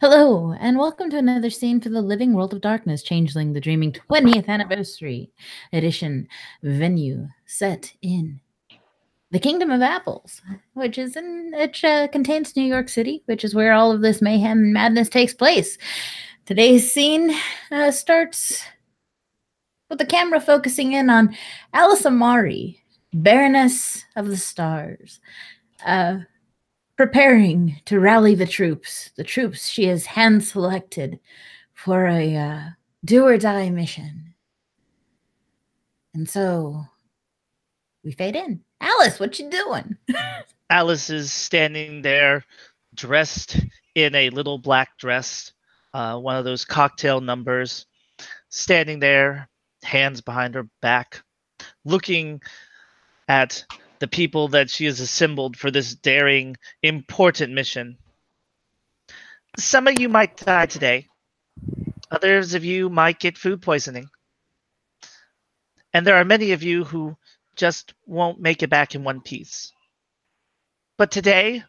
Hello, and welcome to another scene for the Living World of Darkness, Changeling the Dreaming 20th Anniversary Edition venue set in the Kingdom of Apples, which contains New York City, which is where all of this mayhem and madness takes place. Today's scene starts with the camera focusing in on Alice Amari, Baroness of the Stars. Preparing to rally the troops she has hand selected for a do or die mission. And so we fade in. Alice, what you doing? Alice is standing there, dressed in a little black dress, one of those cocktail numbers, standing there, hands behind her back, looking at the people that she has assembled for this daring, important mission. Some of you might die today. Others of you might get food poisoning. And there are many of you who just won't make it back in one piece. But today,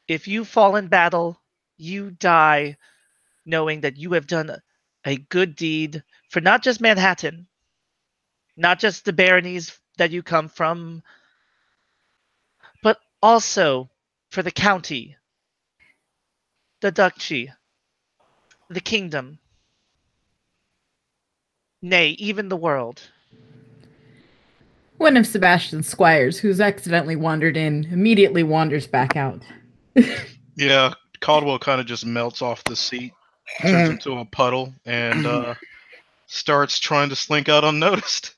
if you fall in battle, you die knowing that you have done a good deed for not just Manhattan, not just the baronies that you come from, but also for the county, the duchy, the kingdom, nay, even the world. One of Sebastian's squires, who's accidentally wandered in, immediately wanders back out. Yeah, Caldwell kind of just melts off the seat, turns into a puddle, and starts trying to slink out unnoticed.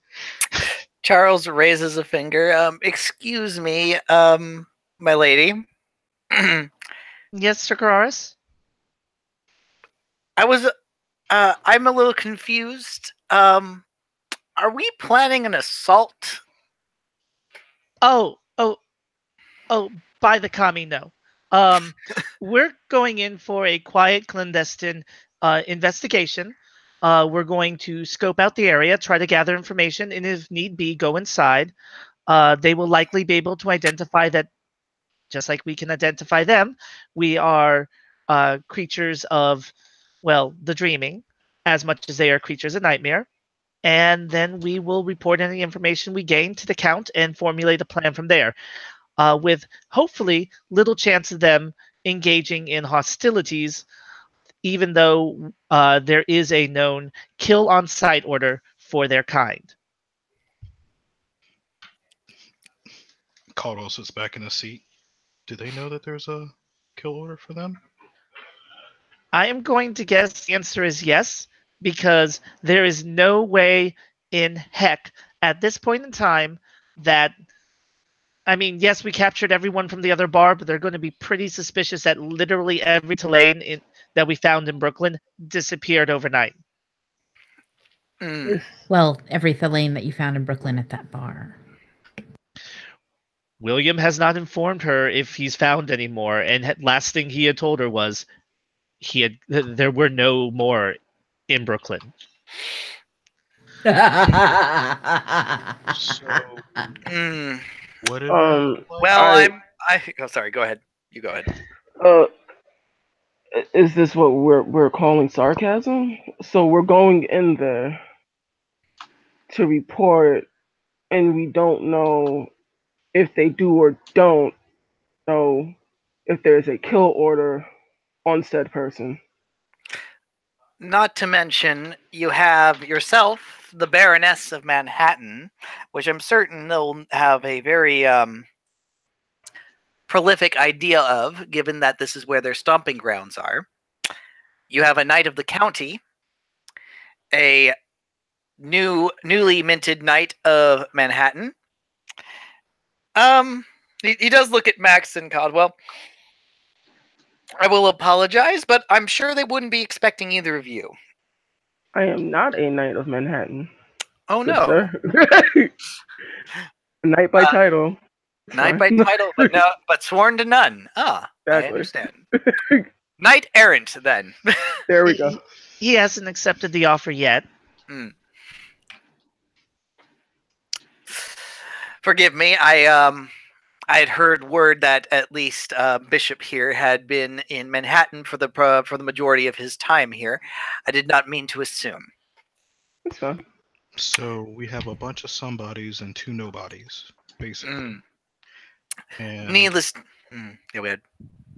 Charles raises a finger. Excuse me, my lady. Yes, Sir Carraris? I'm a little confused. Are we planning an assault? Oh, by the commie, no. We're going in for a quiet, clandestine investigation. We're going to scope out the area, try to gather information, and if need be, go inside. They will likely be able to identify that, just like we can identify them, we are creatures of, well, the dreaming, as much as they are creatures of nightmare. And then we will report any information we gain to the Count and formulate a plan from there, with hopefully little chance of them engaging in hostilities, even though there is a known kill on sight order for their kind. Caldwell sits back in his seat. Do they know that there's a kill order for them? I am going to guess the answer is yes, because there is no way in heck at this point in time that, I mean, yes, we captured everyone from the other bar, but they're going to be pretty suspicious that literally every Tulane that we found in Brooklyn disappeared overnight. Well, every Thelaine that you found in Brooklyn at that bar. William has not informed her if he's found any more, and last thing he had told her was there were no more in Brooklyn. So, what did Sorry, go ahead. You go ahead. Is this what we're calling sarcasm? So we're going in there to report, and we don't know if they do or don't know if there's a kill order on said person. Not to mention, you have yourself, the Baroness of Manhattan, which I'm certain they'll have a very prolific idea of, given that this is where their stomping grounds are. You have a Knight of the County, a newly minted Knight of Manhattan. He does look at Max and Caldwell. I will apologize, but I'm sure they wouldn't be expecting either of you. I am not a Knight of Manhattan. Oh, no. Knight by title. Knight by title, but sworn to none. Ah, exactly. I understand. Knight errant, then. There we go. He hasn't accepted the offer yet. Forgive me. I had heard word that at least Bishop here had been in Manhattan for the majority of his time here. I did not mean to assume. It's fine. So we have a bunch of somebodies and two nobodies, basically. Mm. And Needless. Yeah, we had.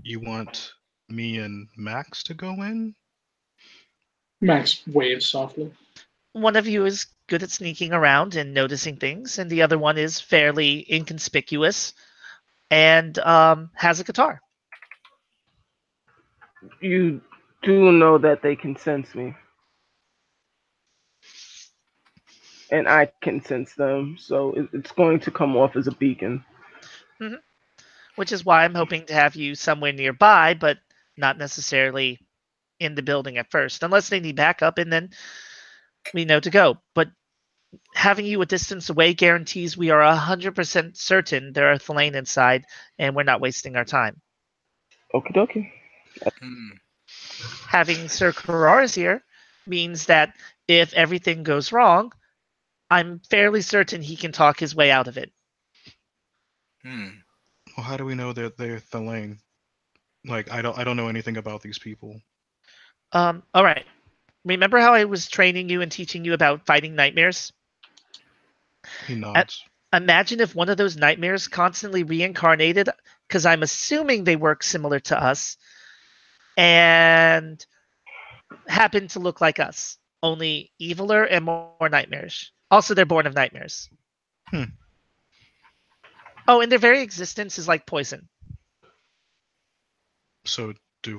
you want me and Max to go in? Max waves softly. One of you is good at sneaking around and noticing things, and the other one is fairly inconspicuous and has a guitar. You do know that they can sense me. And I can sense them, so it's going to come off as a beacon. Which is why I'm hoping to have you somewhere nearby, but not necessarily in the building at first, unless they need backup, and then we know to go. But having you a distance away guarantees we are 100% certain there are Thelane inside, and we're not wasting our time. Okie dokie. Having Sir Carraris here means that if everything goes wrong, I'm fairly certain he can talk his way out of it. Well, how do we know that they're Thelane? Like, I don't know anything about these people. All right. Remember how I was training you and teaching you about fighting nightmares? He nods. Imagine if one of those nightmares constantly reincarnated, because I'm assuming they work similar to us, and happen to look like us, only eviler and more nightmarish. Also, they're born of nightmares. Oh, and their very existence is like poison. So are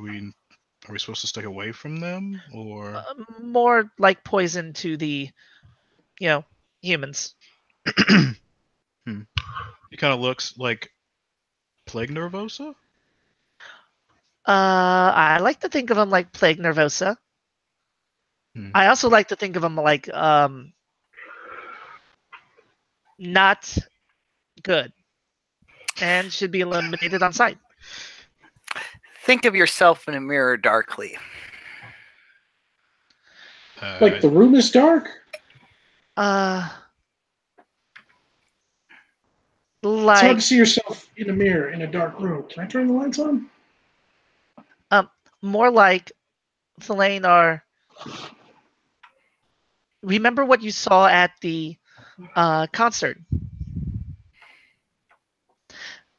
we supposed to stay away from them, or? More like poison to the, humans. He kind of looks like Plague Nervosa? I like to think of them like Plague Nervosa. I also like to think of them like not good and should be eliminated on sight. Think of yourself in a mirror darkly. Like the room is dark? It's hard to see yourself in a mirror in a dark room. Can I turn the lights on? More like Thelane are. Remember what you saw at the concert?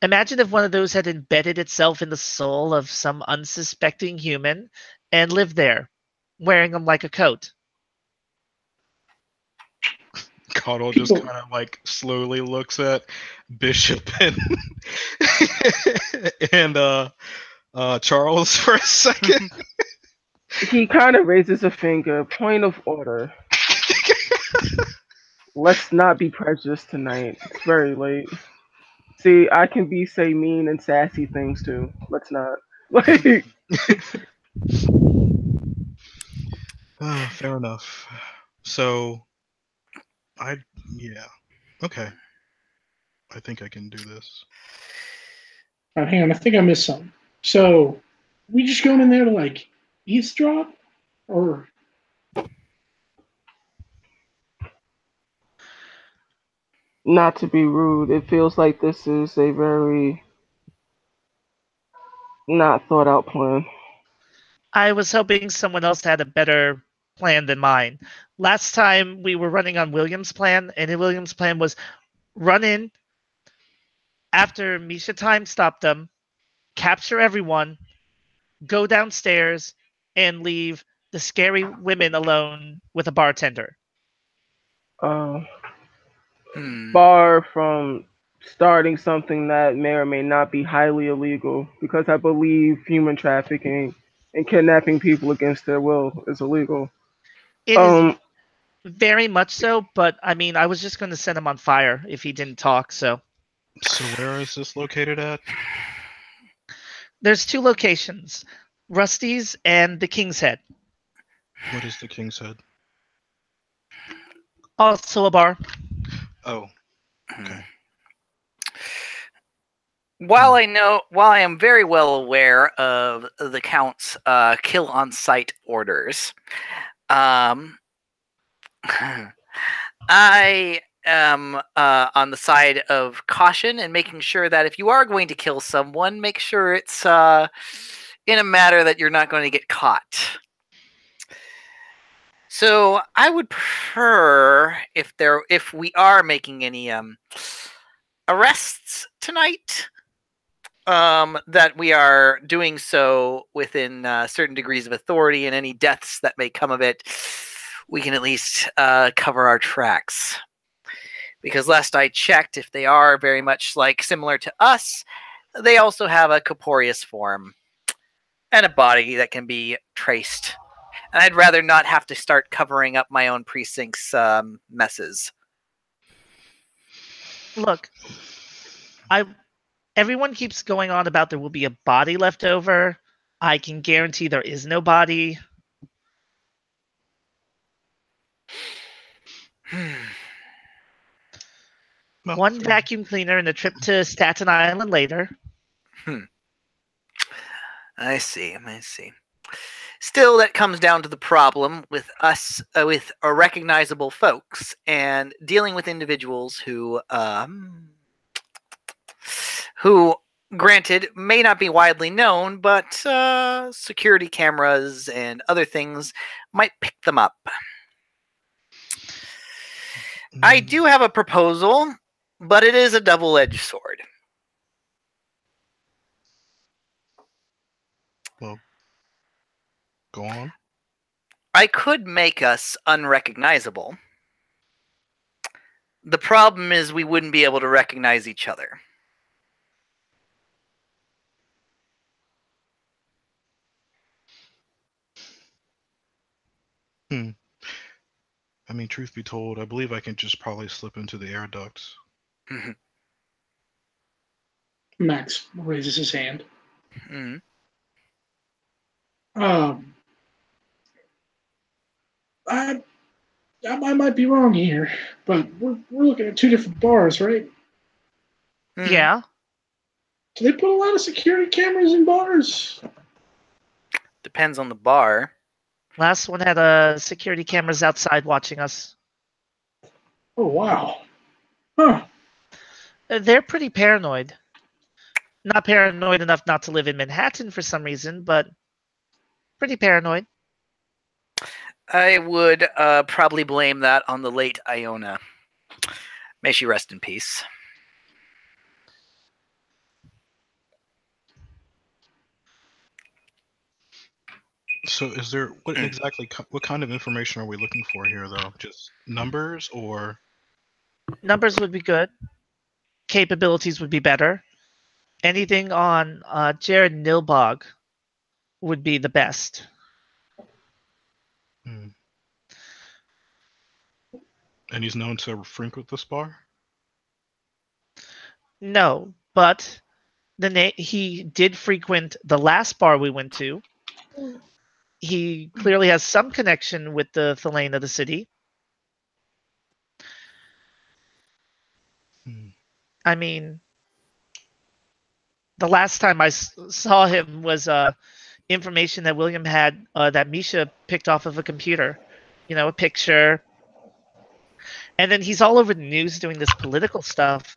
Imagine if one of those had embedded itself in the soul of some unsuspecting human and lived there, wearing them like a coat. Caudle just kind of like slowly looks at Bishop and Charles for a second. He kind of raises a finger. Point of order. Let's not be prejudiced tonight. It's very late. See, I can say mean and sassy things too. Let's not. Like. Fair enough. So, okay. I think I can do this. Hang on, I think I missed something. So, we just going in there to like eavesdrop, or? Not to be rude, it feels like this is a very not thought out plan. I was hoping someone else had a better plan than mine. Last time we were running on William's plan, and William's plan was run in after Misha Time stopped them, capture everyone, go downstairs, and leave the scary women alone with a bartender. Far from starting something that may or may not be highly illegal, because I believe human trafficking and kidnapping people against their will is illegal. It is very much so, but I mean, I was just going to set him on fire if he didn't talk, so. So where is this located at? There's two locations, Rusty's and the King's Head. What is the King's Head? Also a bar. Oh, okay. While I am very well aware of the Count's kill on sight orders, I on the side of caution and making sure that if you are going to kill someone, make sure it's in a matter that you're not going to get caught. So I would prefer if we are making any arrests tonight, that we are doing so within certain degrees of authority, and any deaths that may come of it, we can at least cover our tracks. Because last I checked, if they are very much like similar to us, they also have a corporeous form and a body that can be traced. And I'd rather not have to start covering up my own precinct's messes. Look, everyone keeps going on about there will be a body left over. I can guarantee there is no body. Well, One vacuum cleaner and a trip to Staten Island later. I see. Still, that comes down to the problem with us, with recognizable folks, and dealing with individuals who, granted, may not be widely known, but security cameras and other things might pick them up. I do have a proposal, but it is a double-edged sword. Well, go on. I could make us unrecognizable. The problem is we wouldn't be able to recognize each other. I mean, truth be told, I believe I can just probably slip into the air ducts. Max raises his hand. Mm-hmm. I might be wrong here, but we're looking at two different bars, right? Mm-hmm. Yeah. Do they put a lot of security cameras in bars? Depends on the bar. Last one had security cameras outside watching us. Oh, wow. Huh. They're pretty paranoid. Not paranoid enough not to live in Manhattan for some reason, but pretty paranoid. I would probably blame that on the late Iona. May she rest in peace. So, is there what kind of information are we looking for here, though? Just numbers, or Numbers would be good. Capabilities would be better. Anything on Jared Nilbog would be the best. and he's known to frequent this bar? No, but he did frequent the last bar we went to. He clearly has some connection with the Thelane of the city. I mean, the last time I saw him was information that William had that Misha picked off of a computer. You know, a picture. And then he's all over the news doing this political stuff.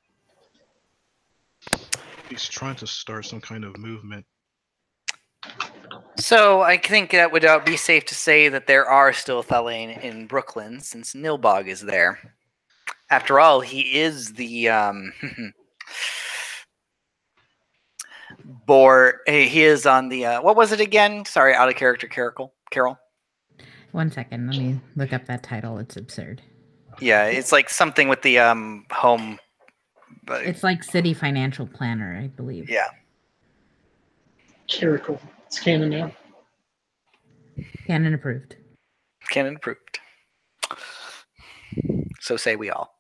He's trying to start some kind of movement. So I think that would be safe to say that there are still Thelane in Brooklyn, since Nilbog is there. After all, he is the he is on the what was it again? Sorry, out of character, Carol. 1 second, let me look up that title. It's absurd. Yeah, it's like something with the home. It's like city financial planner, I believe. Yeah. Carical. It's canon now. Canon approved. Canon approved. So say we all.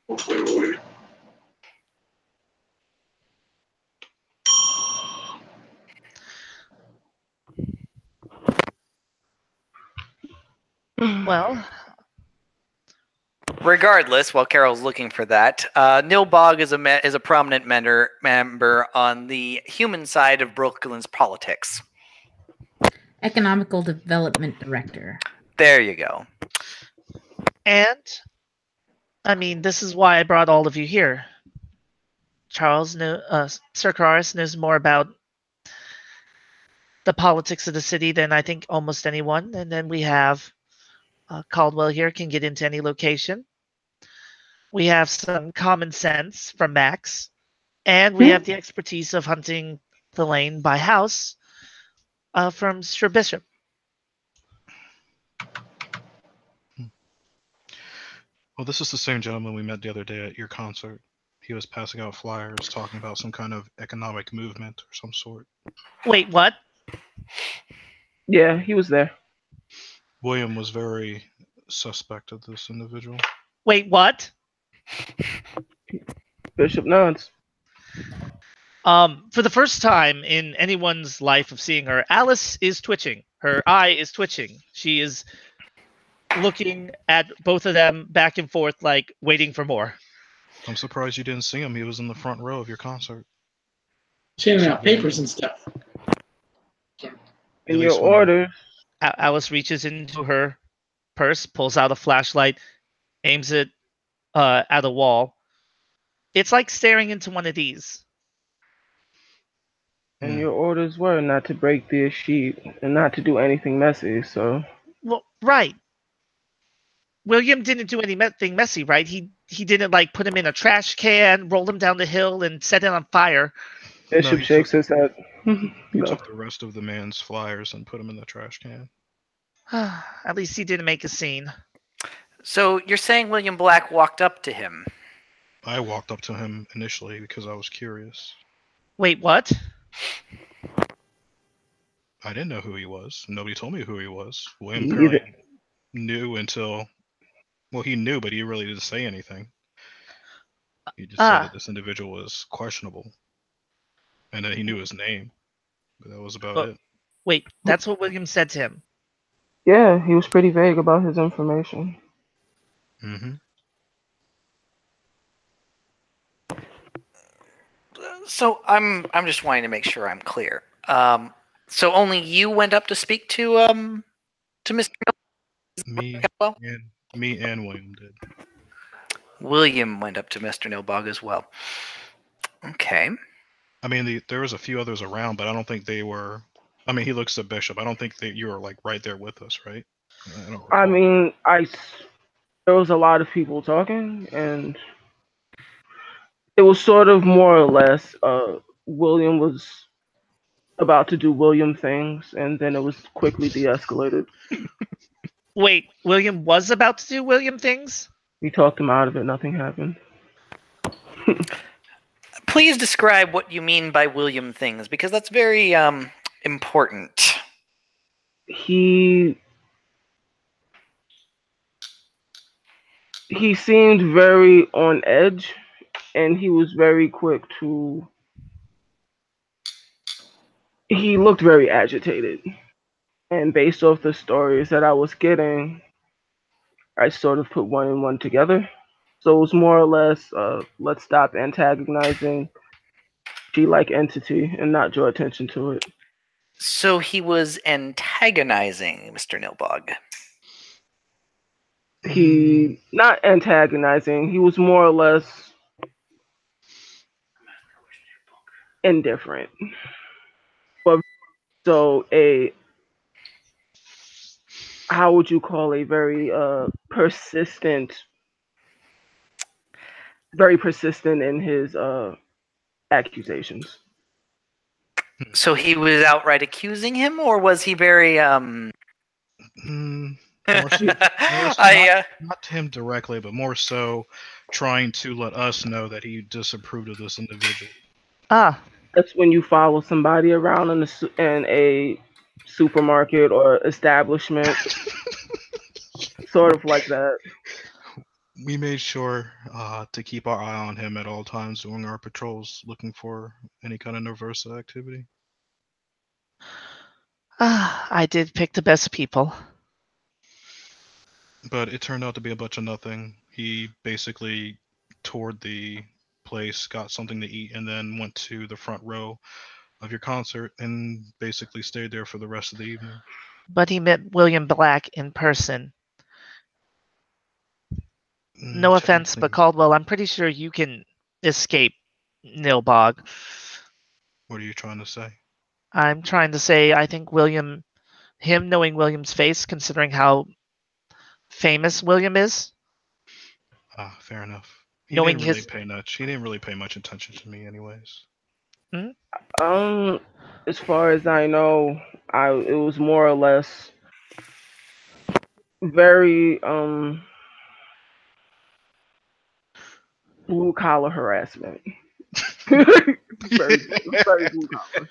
Wait. Well, regardless, while Carol's looking for that, Nilbog is a prominent member on the human side of Brooklyn's politics. Economical Development Director. There you go. and I mean, this is why I brought all of you here. Sir Karis knows more about the politics of the city than I think almost anyone. And then we have Caldwell here can get into any location. We have some common sense from Max, and we have the expertise of hunting the lane by house from Sir Bishop. Well, this is the same gentleman we met the other day at your concert. He was passing out flyers talking about some kind of economic movement or some sort. Wait, what? Yeah, he was there. William was very suspect of this individual. Wait, what? Bishop nods. For the first time in anyone's life of seeing her, Alice is twitching. Her eye is twitching. She is looking at both of them back and forth, like waiting for more. I'm surprised you didn't see him. He was in the front row of your concert. Handing out papers and stuff. In your orders. Alice reaches into her purse, pulls out a flashlight, aims it at a wall. It's like staring into one of these. And your orders were not to break the sheet and not to do anything messy, so... Well, right. William didn't do anything messy, right? He didn't, like, put him in a trash can, roll him down the hill, and set it on fire. Bishop shakes his head. He took the rest of the man's flyers and put them in the trash can. At least he didn't make a scene. So you're saying William Black walked up to him? I walked up to him initially because I was curious. Wait, what? I didn't know who he was. Nobody told me who he was. William apparently knew until... Well, he knew, but he really didn't say anything. He just said that this individual was questionable. And that he knew his name. But that was about it. Wait, that's what William said to him? Yeah, he was pretty vague about his information. Mm-hmm. So I'm just wanting to make sure I'm clear. So only you went up to speak to Mr. Me and William did. William went up to Mr. Nilbog as well. Okay. I mean, there was a few others around, but I don't think they were... I mean, he looks at Bishop. I don't think that you were, like, right there with us, right? I mean, there was a lot of people talking, and it was sort of more or less, William was about to do William things, and then it was quickly de-escalated. Wait, William was about to do William things? We talked him out of it. Nothing happened. Please describe what you mean by William things, because that's very important. He seemed very on edge, and he was very quick to... He looked very agitated. And based off the stories that I was getting, I sort of put one and one together. So it was more or less, let's stop antagonizing G-like entity and not draw attention to it. So he was antagonizing Mr. Nilbog. He, not antagonizing, he was more or less indifferent. But so how would you call a very persistent in his accusations. So he was outright accusing him, or was he very not him directly, but more so trying to let us know that he disapproved of this individual. That's when you follow somebody around in a supermarket or establishment, sort of like that. We made sure to keep our eye on him at all times during our patrols, looking for any kind of Nervosa activity. I did pick the best people. But it turned out to be a bunch of nothing. He basically toured the place, got something to eat, and then went to the front row of your concert and basically stayed there for the rest of the evening. But he met William Black in person. No offense, but Caldwell, I'm pretty sure you can escape Nilbog. What are you trying to say? I'm trying to say I think him knowing William's face, considering how famous William is. Ah, fair enough. He Knowing didn't really his- pay much. He didn't really pay much attention to me, anyways. As far as I know, it was more or less very blue collar harassment. very blue collar.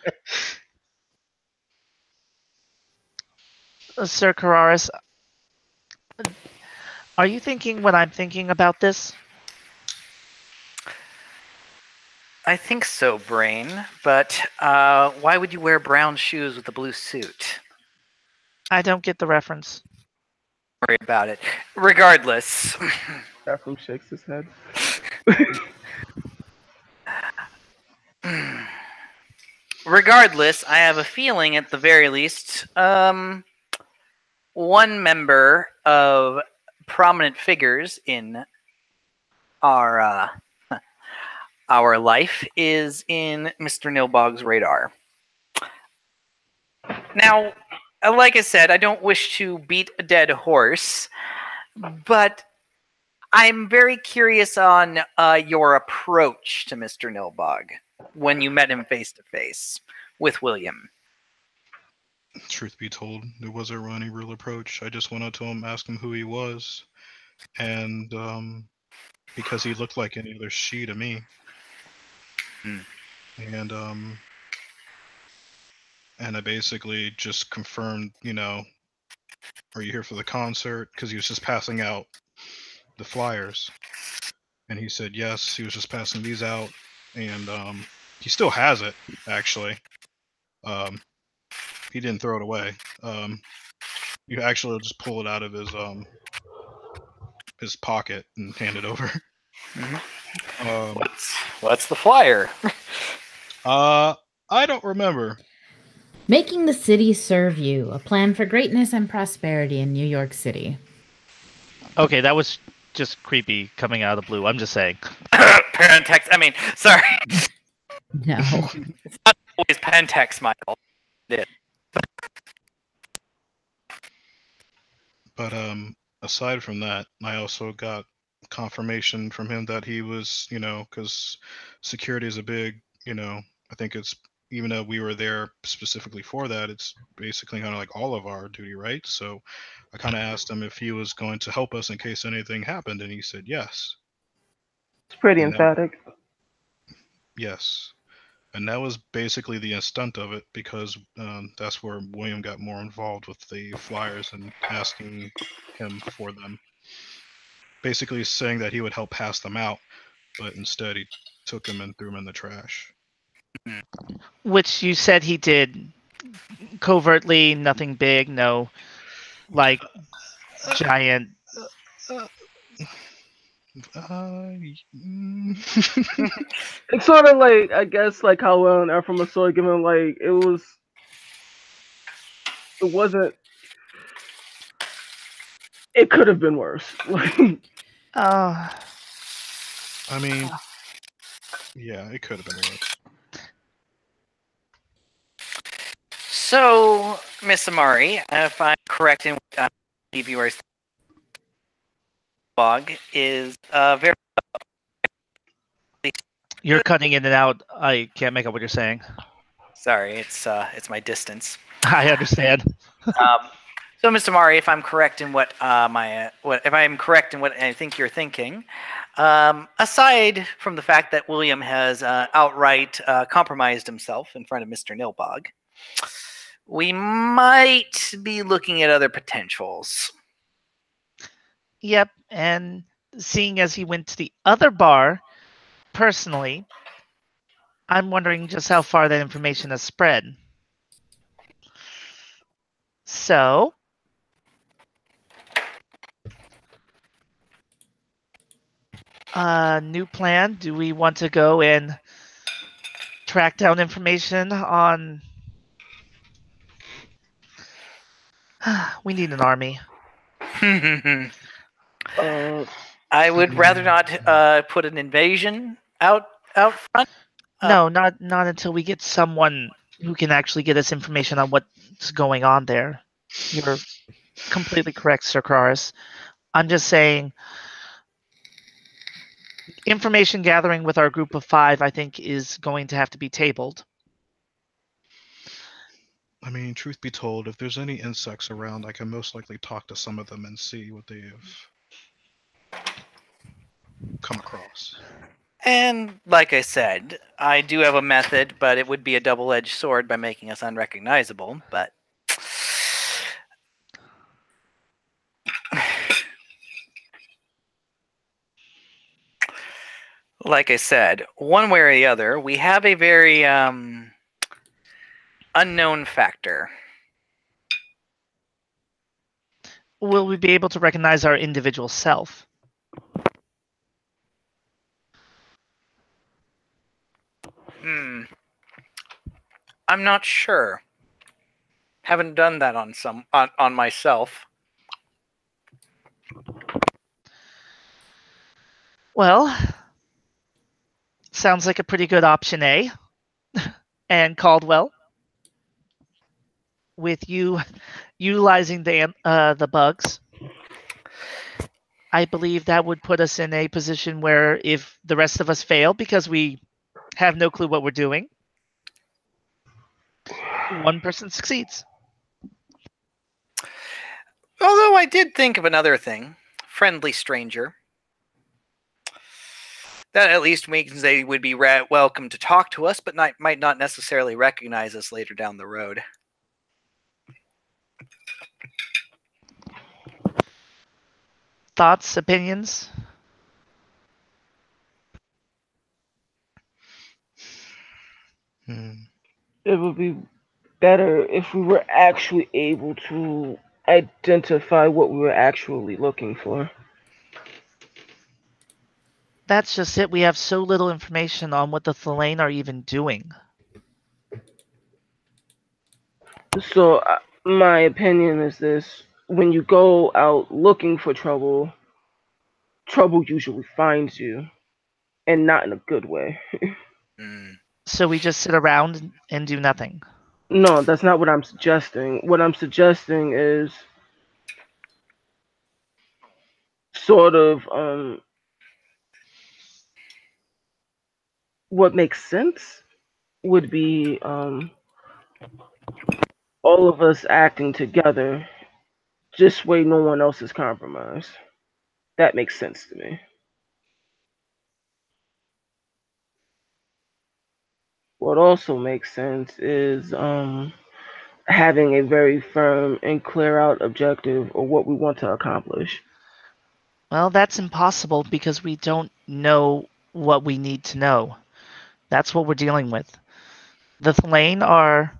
Sir Carraris, are you thinking what I'm thinking about this? I think so, Brain. But why would you wear brown shoes with a blue suit? I don't get the reference. Worry about it. Regardless. Ephraim shakes his head. Regardless, I have a feeling, at the very least, one member of prominent figures in our our life is in Mr. Nilbog's radar. Now, like I said, I don't wish to beat a dead horse, but I'm very curious on your approach to Mr. Nilbog when you met him face to face with William. Truth be told, there wasn't any real approach. I just went up to him, asked him who he was, and because he looked like any other she to me. And I basically just confirmed, are you here for the concert? Because he was just passing out the flyers, and he said yes. He was just passing these out, and he still has it actually. He didn't throw it away. You actually just pull it out of his pocket and hand it over. What's the flyer? I don't remember. Making the city serve you, a plan for greatness and prosperity in New York City. Okay, that was just creepy coming out of the blue. I'm just saying. Pentex. I mean, sorry. No. It's not always Pentex, Michael. But aside from that, I also got confirmation from him that he was, because security is a big, I think it's, even though we were there specifically for that, it's basically kind of like all of our duty, right? So I kind of asked him if he was going to help us in case anything happened, and he said yes. It's pretty emphatic. Yes. And that was basically the extent of it, because that's where William got more involved with the flyers and asking him for them. Basically saying that he would help pass them out, but instead he took them and threw them in the trash. Which you said he did covertly, nothing big, no, like, giant... It's sort of like, I guess, like how Will and Ephraim was sort of given, like, it wasn't, it could have been worse. I mean, yeah, it could have been worse. So, Miss Amari, if I'm correct in what I believe you are saying, Bog is very... You're cutting in and out. I can't make out what you're saying. Sorry, it's my distance. I understand. So, Mr. Mari, if I'm correct in what I think you're thinking, aside from the fact that William has outright compromised himself in front of Mr. Nilbog, we might be looking at other potentials. Yep, and seeing as he went to the other bar, personally, I'm wondering just how far that information has spread. So, new plan. Do we want to go and track down information on... We need an army. I I would rather not put an invasion out front. No, not until we get someone who can actually get us information on what's going on there. You're completely correct, Sir Kraris. I'm just saying information gathering with our group of 5, I think, is going to have to be tabled. I mean, truth be told, if there's any insects around, I can most likely talk to some of them and see what they've come across. And like I said, I do have a method, but it would be a double-edged sword by making us unrecognizable. But like I said, one way or the other, we have a very unknown factor. Will we be able to recognize our individual self? I'm not sure. Haven't done that on myself. Well, sounds like a pretty good option A. And Caldwell, with you utilizing the bugs, I believe that would put us in a position where if the rest of us fail because we have no clue what we're doing, one person succeeds. Although I did think of another thing. Friendly stranger. That at least means they would be welcome to talk to us, but might not necessarily recognize us later down the road. Thoughts, opinions? It would be better if we were actually able to identify what we were actually looking for. That's just it. We have so little information on what the Thelane are even doing. So, my opinion is this: when you go out looking for trouble, trouble usually finds you, and not in a good way. So we just sit around and do nothing. No, that's not what I'm suggesting. What I'm suggesting is sort of what makes sense would be all of us acting together, just way no one else is compromised. That makes sense to me. What also makes sense is having a very firm and clear out objective of what we want to accomplish. Well, that's impossible because we don't know what we need to know. That's what we're dealing with. The Thelane are...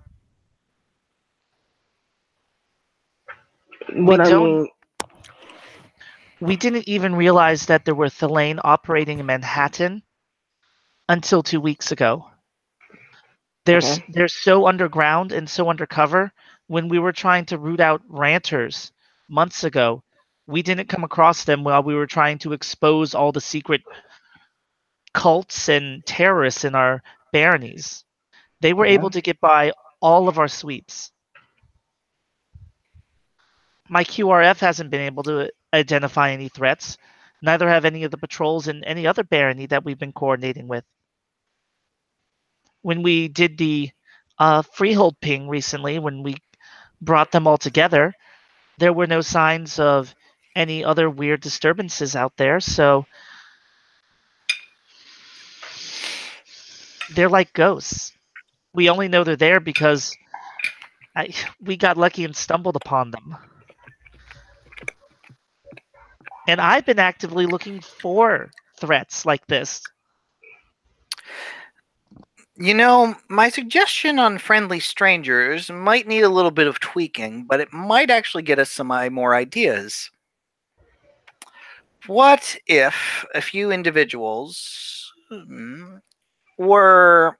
We didn't even realize that there were Thelane operating in Manhattan until 2 weeks ago. They're so underground and so undercover. When we were trying to root out ranters months ago, we didn't come across them while we were trying to expose all the secret cults and terrorists in our baronies. They were able to get by all of our sweeps. My QRF hasn't been able to identify any threats. Neither have any of the patrols in any other barony that we've been coordinating with. When we did the freehold ping recently, when we brought them all together, there were no signs of any other weird disturbances out there, so they're like ghosts. We only know they're there because we got lucky and stumbled upon them. And I've been actively looking for threats like this. You know, my suggestion on friendly strangers might need a little bit of tweaking, but it might actually get us some more ideas. What if a few individuals were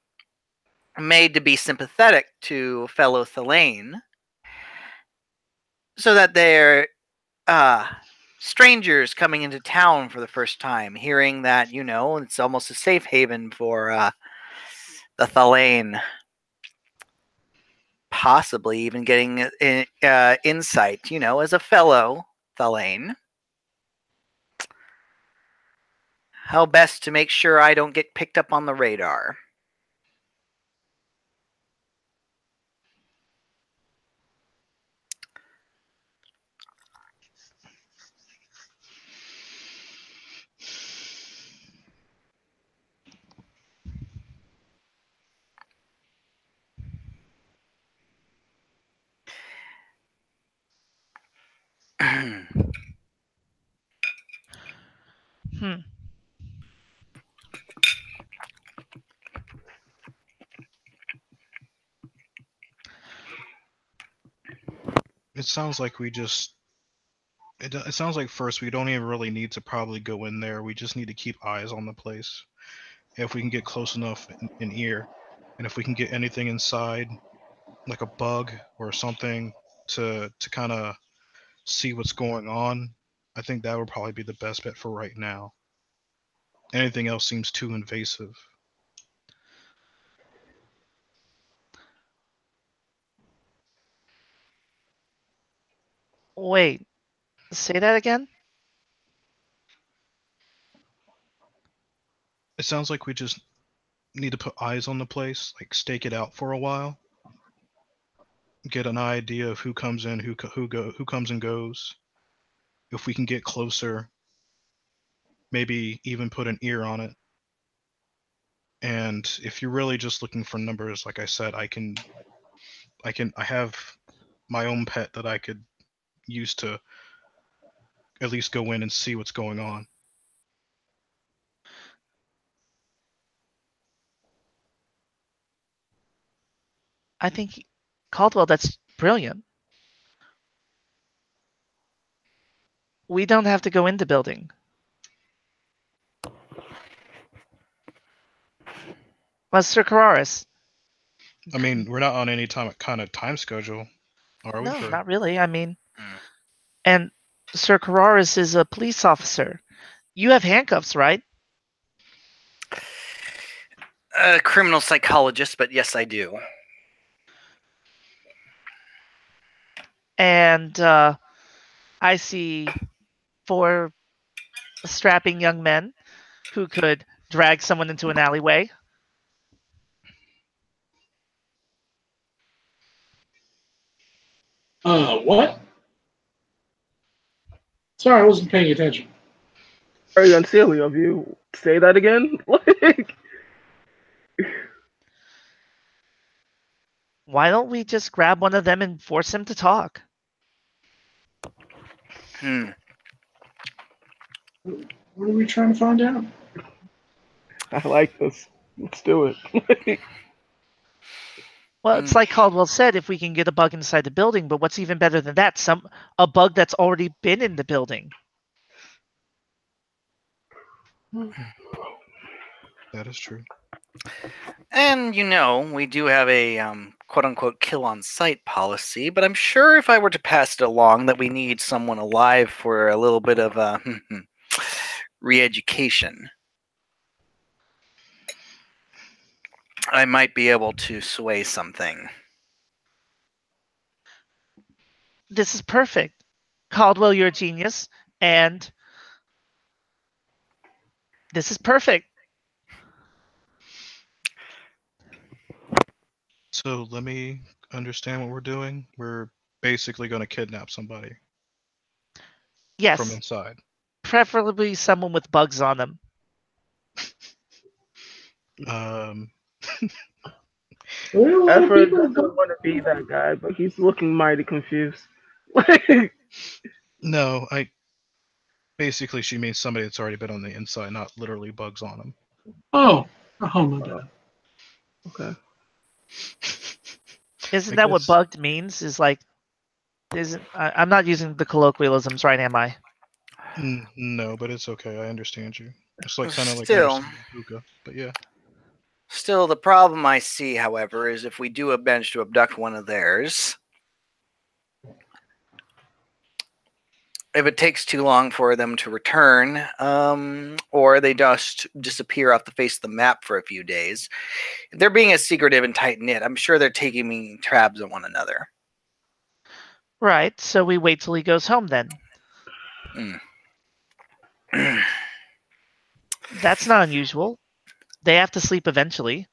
made to be sympathetic to fellow Thelane so that they're strangers coming into town for the first time, hearing that, it's almost a safe haven for the Thalane. Possibly even getting insight, as a fellow Thalane. How best to make sure I don't get picked up on the radar. It sounds like we just. It sounds like first we don't even really need to probably go in there. We just need to keep eyes on the place. If we can get close enough in ear, and if we can get anything inside, like a bug or something, to kind of see what's going on, I think that would probably be the best bet for right now. Anything else seems too invasive. Wait, say that again? It sounds like we just need to put eyes on the place, like stake it out for a while, get an idea of who comes in, who comes and goes. If we can get closer, maybe even put an ear on it. And if you're really just looking for numbers, like I said, I have my own pet that I could use to at least go in and see what's going on. I think, Caldwell, that's brilliant. We don't have to go in the building. Sir Carraris. I mean, we're not on any kind of time schedule, are we? No, not really. I mean, and Sir Carraris is a police officer. You have handcuffs, right? A criminal psychologist, but yes, I do. And I see 4 strapping young men who could drag someone into an alleyway. What? Sorry, I wasn't paying attention. Very unseemly of you. Say that again? Like, Why don't we just grab one of them and force him to talk? What are we trying to find out? I like this. Let's do it. Well, it's like Caldwell said, if we can get a bug inside the building, but what's even better than that? A bug that's already been in the building. That is true. And we do have a quote-unquote kill-on-sight policy, but I'm sure if I were to pass it along that we need someone alive for a little bit of re-education, I might be able to sway something. This is perfect. Caldwell, you're a genius, and this is perfect. So let me understand what we're doing. We're basically going to kidnap somebody. Yes. From inside. Preferably someone with bugs on them. Effort doesn't want to be that guy, but he's looking mighty confused. No, basically she means somebody that's already been on the inside, not literally bugs on them. Oh my bad. Okay. Isn't that what bugged means? Is like, I'm not using the colloquialisms, right? Am I? No, but it's okay. I understand you. It's like kind of like hookah, but yeah. Still, the problem I see, however, is if we do manage to abduct one of theirs, if it takes too long for them to return, or they just disappear off the face of the map for a few days, if they're being as secretive and tight-knit, I'm sure they're taking tabs on one another. Right, so we wait till he goes home then. That's not unusual. They have to sleep eventually.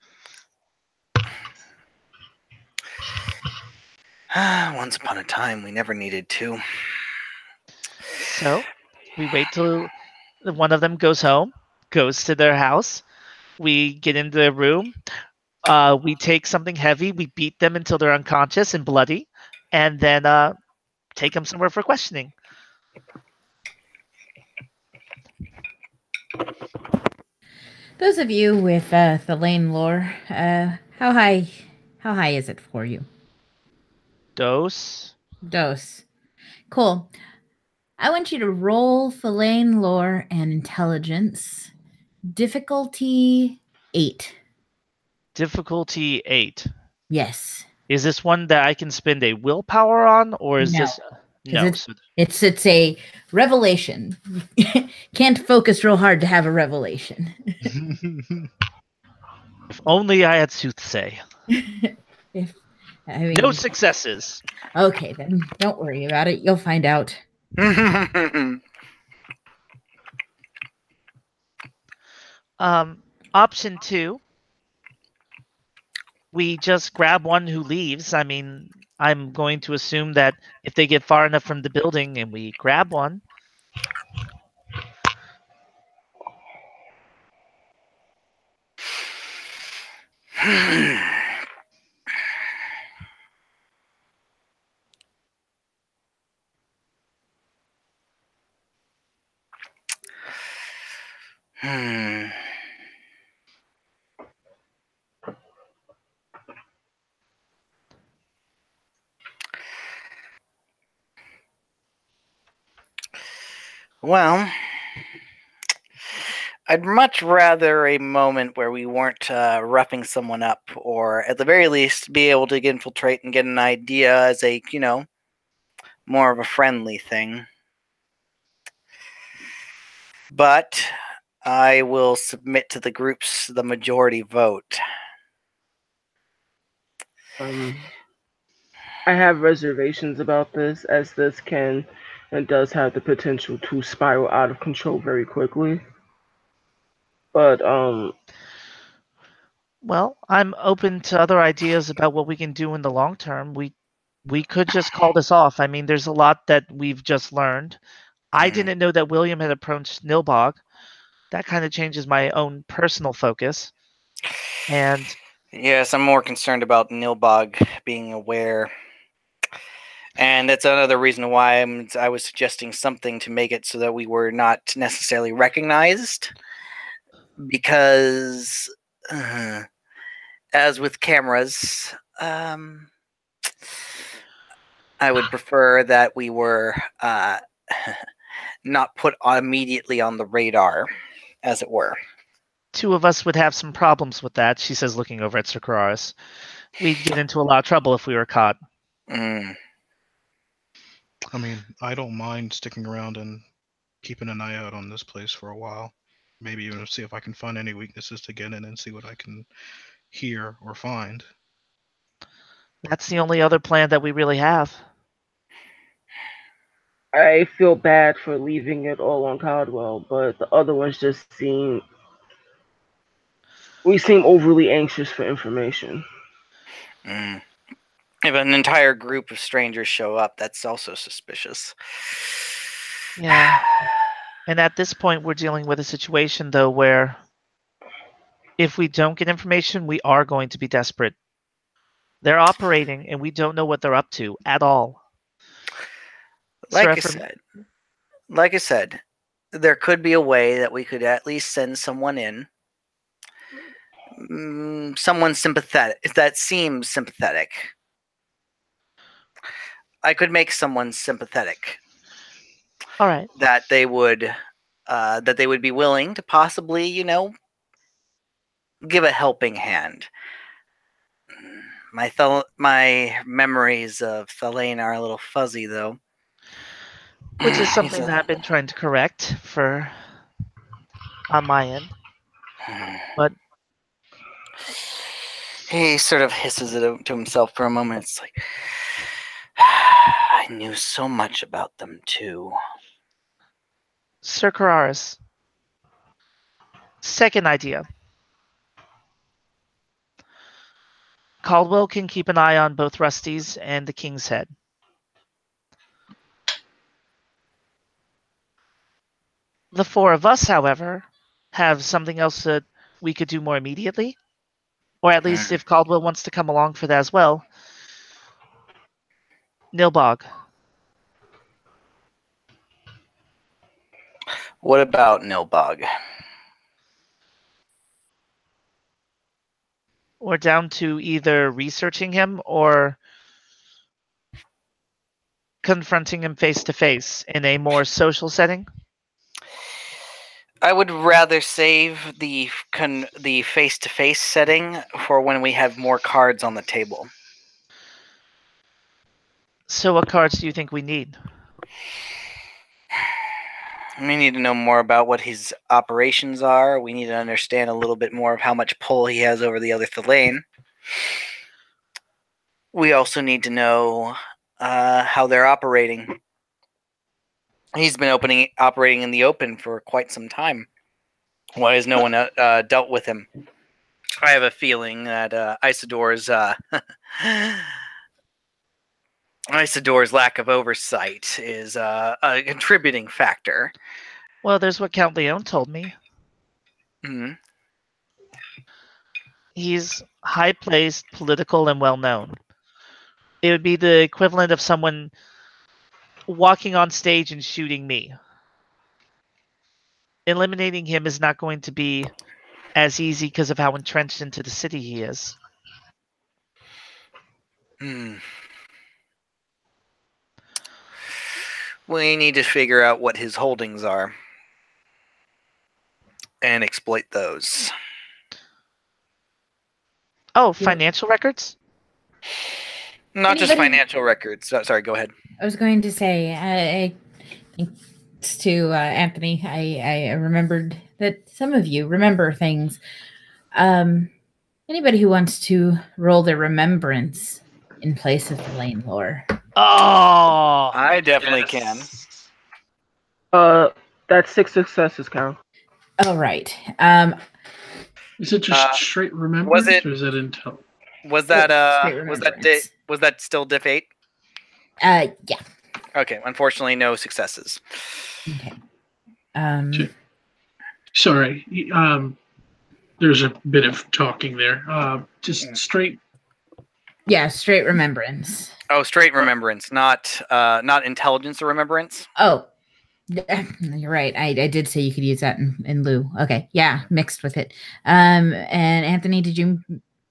Once upon a time, we never needed to. So we wait till one of them goes home, goes to their house. We get into their room. We take something heavy. We beat them until they're unconscious and bloody, and then take them somewhere for questioning. Those of you with the lane lore, how high is it for you? Dose. Cool. I want you to roll Fellaine lore and intelligence. Difficulty 8. Difficulty 8. Yes. Is this one that I can spend a willpower on, or is No. this no? It's a revelation. Can't focus real hard to have a revelation. If only I had soothsay. No successes. Okay, then don't worry about it. You'll find out. Option 2. We just grab one who leaves. I mean, I'm going to assume that if they get far enough from the building and we grab one. Well, I'd much rather a moment where we weren't roughing someone up, or at the very least be able to infiltrate and get an idea as a, more of a friendly thing. But I will submit to the groups the majority vote. I have reservations about this, as this can and does have the potential to spiral out of control very quickly. But well, I'm open to other ideas about what we can do in the long term. We could just call this off. I mean, there's a lot that we've just learned. I didn't know that William had approached Nilbog. That kind of changes my own personal focus. And yes, I'm more concerned about Nilbog being aware. And that's another reason why I was suggesting something to make it so that we were not necessarily recognized. Because, as with cameras, I would prefer that we were not put immediately on the radar, as it were. 2 of us would have some problems with that, she says, looking over at Sir Kararis. We'd get into a lot of trouble if we were caught. I mean, I don't mind sticking around and keeping an eye out on this place for a while. Maybe even see if I can find any weaknesses to get in and see what I can hear or find. That's the only other plan that we really have. I feel bad for leaving it all on Caldwell, but the other ones just seem overly anxious for information. If an entire group of strangers show up, that's also suspicious. Yeah. And at this point, we're dealing with a situation, though, where if we don't get information, we are going to be desperate. They're operating, and we don't know what they're up to at all. Like I said, there could be a way that we could at least send someone in. Someone sympathetic, that seems sympathetic. I could make someone sympathetic. All right. That they would be willing to possibly, give a helping hand. My memories of Fellaine are a little fuzzy, though. Which is something that I've been trying to correct on my end. But he sort of hisses it to himself for a moment. It's like, I knew so much about them too. Sir Kararis, second idea. Caldwell can keep an eye on both Rusty's and the King's Head. The four of us, however, have something else that we could do more immediately. Or at least if Caldwell wants to come along for that as well. Nilbog. What about Nilbog? We're down to either researching him or confronting him face to face in a more social setting. I would rather save the face-to-face setting for when we have more cards on the table. So what cards do you think we need? We need to know more about what his operations are. We need to understand a little bit more of how much pull he has over the other Thelane. We also need to know how they're operating. He's been operating in the open for quite some time. Why has no one dealt with him? I have a feeling that Isidore's lack of oversight is a contributing factor. Well, there's what Count Leon told me. Mm-hmm. He's high-placed, political, and well-known. It would be the equivalent of someone walking on stage and shooting me. Eliminating him is not going to be as easy because of how entrenched into the city he is. We need to figure out what his holdings are and exploit those. Oh, financial records? Not just financial records. Sorry, go ahead. I was going to say, thanks to Anthony, I remembered that some of you remember things. Anybody who wants to roll their remembrance in place of the lane lore? Oh! I definitely can. That's 6 successes, Carol. Oh, right. Is it just straight remembrance, or is it intel? Was that remembrance. was that still diff 8? Yeah. Okay, unfortunately no successes. Okay. Sorry. There's a bit of talking there. Just straight. Yeah, straight remembrance. Oh, straight remembrance, not intelligence or remembrance. Oh, you're right. I did say you could use that in lieu. Okay, yeah, mixed with it. And Anthony, did you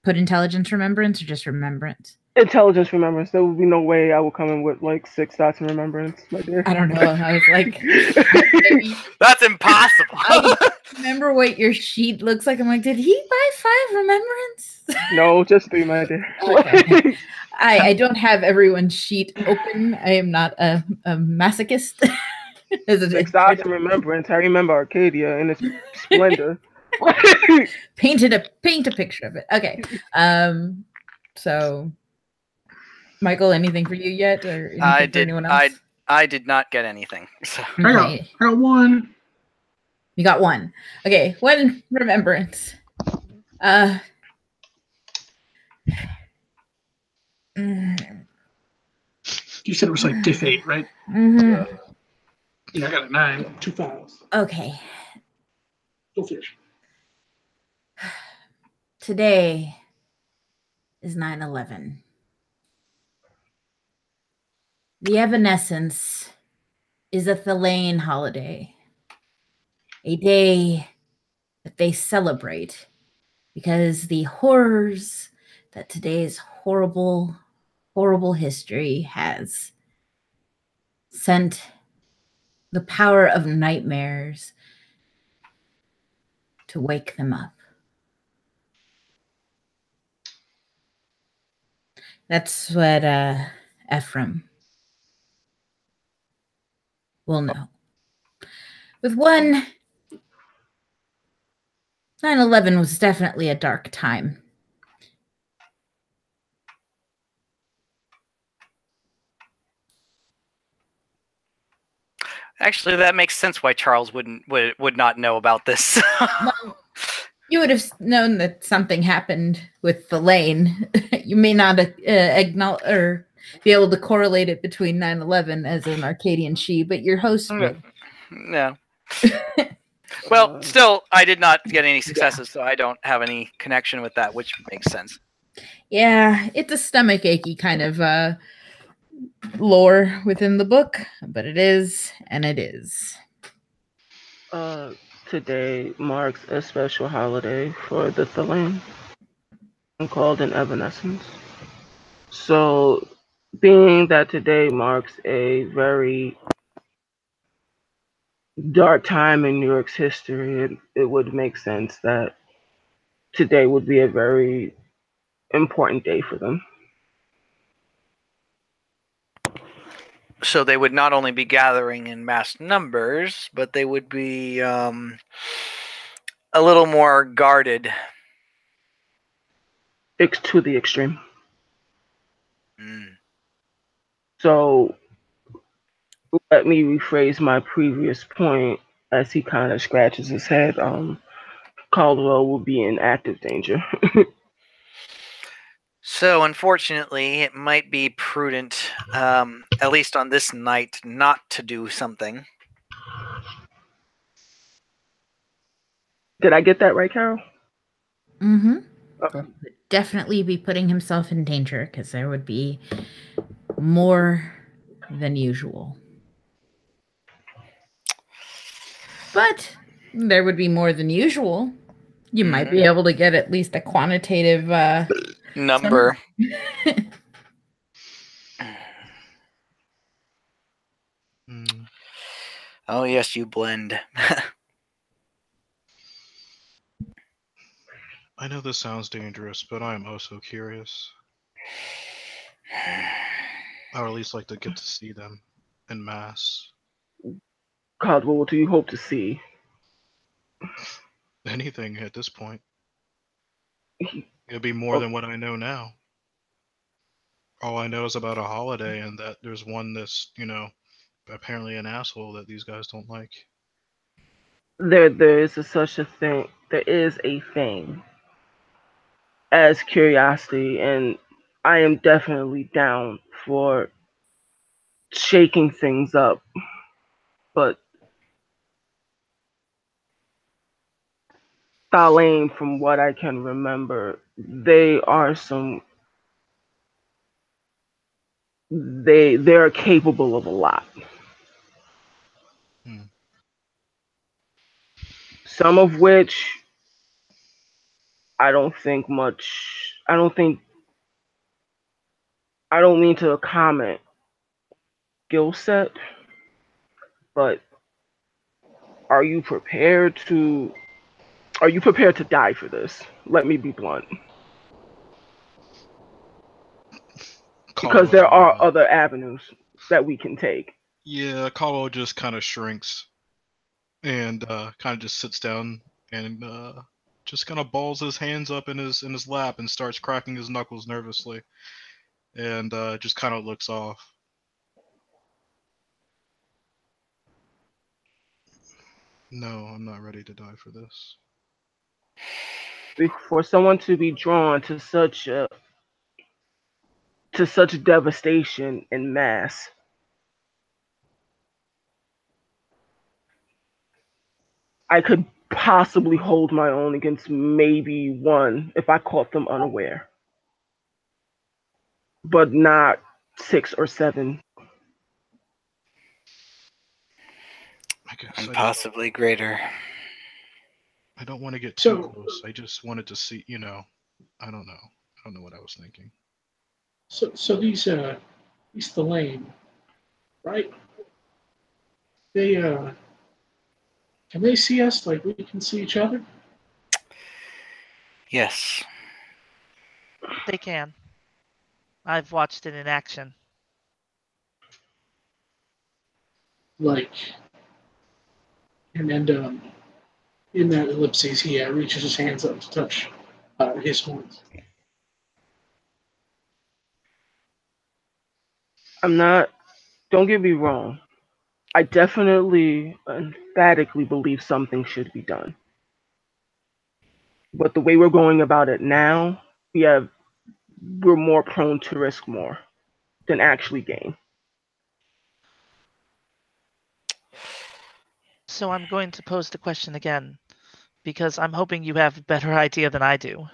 put intelligence remembrance or just remembrance? Intelligence remembrance. There would be no way I would come in with like 6 dots in remembrance, my dear. I don't know. I was like, that's impossible. I remember what your sheet looks like. I'm like, did he buy 5 remembrance? No, just 3, my dear. Okay. I don't have everyone's sheet open. I am not a masochist. 6 dots in remembrance. I remember Arcadia in its splendor. Paint a picture of it. Okay. So Michael, anything for you yet, or anything for anyone else? I did not get anything. So. Okay. I got 1. You got 1. Okay, 1 remembrance. You said it was like diff 8, right? Mm-hmm. Yeah, I got a 9. 2 files. Okay. Go fish. Today is 9/11. The Evanescence is a Thelane holiday, a day that they celebrate because the horrors that today's horrible, horrible history has sent the power of nightmares to wake them up. That's what Ephraim will know. With one, 9/11 was definitely a dark time. Actually, that makes sense why Charles would not know about this. Well, you would have known that something happened with the lane. You may not acknowledge or be able to correlate it between 9/11 as an Arcadian she, but your host would. No. Well, still, I did not get any successes, so I don't have any connection with that, which makes sense. Yeah, it's a stomach achy kind of lore within the book, but it is, and it is. Today marks a special holiday for the Thalan, called an Evanescence. So, being that today marks a very dark time in New York's history, it would make sense that today would be a very important day for them. So they would not only be gathering in mass numbers, but they would be a little more guarded. It's to the extreme. Mm. So let me rephrase my previous point as he kind of scratches his head. Caldwell will be in active danger. So unfortunately, it might be prudent, at least on this night, not to do something. Did I get that right, Carol? Mm-hmm. Okay. Would definitely be putting himself in danger because there would be more than usual. But there would be more than usual. You might be able to get at least a quantitative Number. Oh yes, you blend. I know this sounds dangerous, but I am also curious. I would at least like to get to see them en masse. Caldwell, what do you hope to see? Anything at this point. It'd be more than what I know now. All I know is about a holiday and that there's one that's, apparently an asshole that these guys don't like. There is such a thing. There is a thing as curiosity, and I am definitely down for shaking things up. But Thalain, from what I can remember, they're capable of a lot. Some of which I don't mean to comment skill set, but are you prepared to die for this? Let me be blunt. Because there are other avenues that we can take. Yeah, Caldwell just kind of shrinks and kind of just sits down and just kind of balls his hands up in his lap and starts cracking his knuckles nervously, and just kind of looks off. No, I'm not ready to die for this. For someone to be drawn to such devastation in mass, I could possibly hold my own against maybe one if I caught them unaware, but not 6 or 7. I guess. And possibly greater. I don't want to get too close. I just wanted to see, I don't know. I don't know what I was thinking. So these Thalan, right? They can they see us like we can see each other? Yes. They can. I've watched it in action. And then in that ellipses, he reaches his hands up to touch his horns. Don't get me wrong. I definitely, emphatically believe something should be done. But the way we're going about it now, we're more prone to risk more than actually gain. So I'm going to pose the question again, because I'm hoping you have a better idea than I do.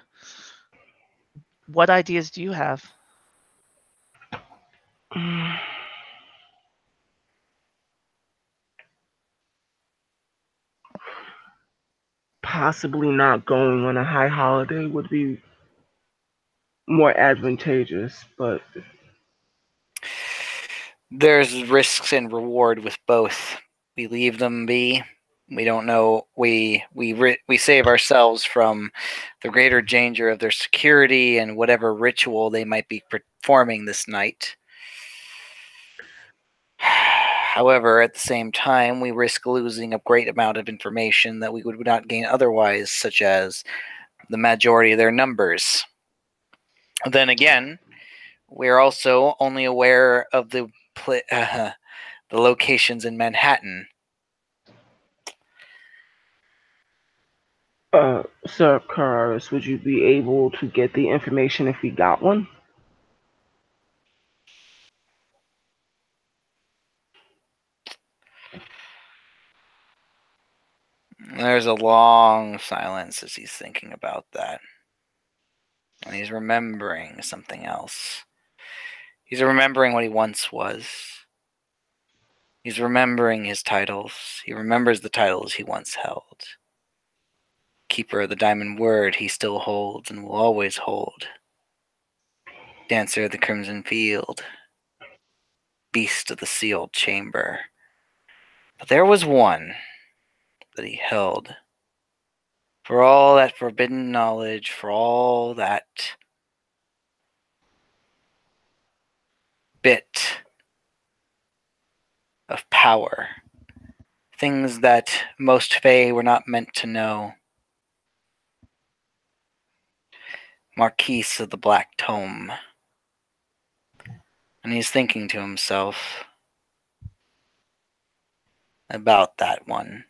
What ideas do you have? Possibly not going on a high holiday would be more advantageous, but There's risks and reward with both. We leave them be. We don't know. We save ourselves from the greater danger of their security and whatever ritual they might be performing this night. However, at the same time, we risk losing a great amount of information that we would not gain otherwise, such as the majority of their numbers. Then again, we're also only aware of the locations in Manhattan. Sir Kararis, would you be able to get the information if we got one? There's a long silence as he's thinking about that. And he's remembering something else. He's remembering what he once was. He's remembering his titles. He remembers the titles he once held. Keeper of the Diamond Word he still holds and will always hold. Dancer of the Crimson Field. Beast of the Sealed Chamber. But there was one that he held. For all that forbidden knowledge, for all that bit of power. Things that most Fae were not meant to know. Marquise of the Black Tome. And he's thinking to himself about that one.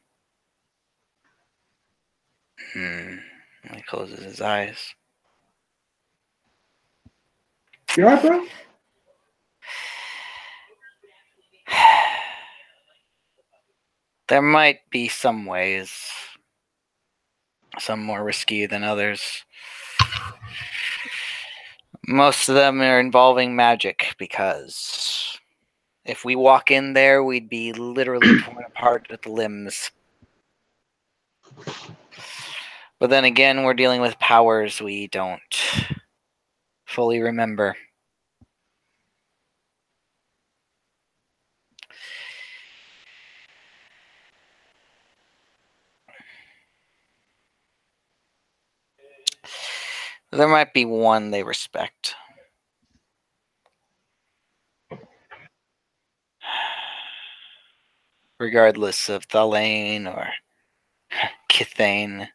He closes his eyes. You alright, bro? There might be some ways, some more risky than others. Most of them are involving magic, because if we walk in there, we'd be literally torn apart at the limbs. But then again, we're dealing with powers we don't fully remember. There might be one they respect. Regardless of Thalain or Kithane.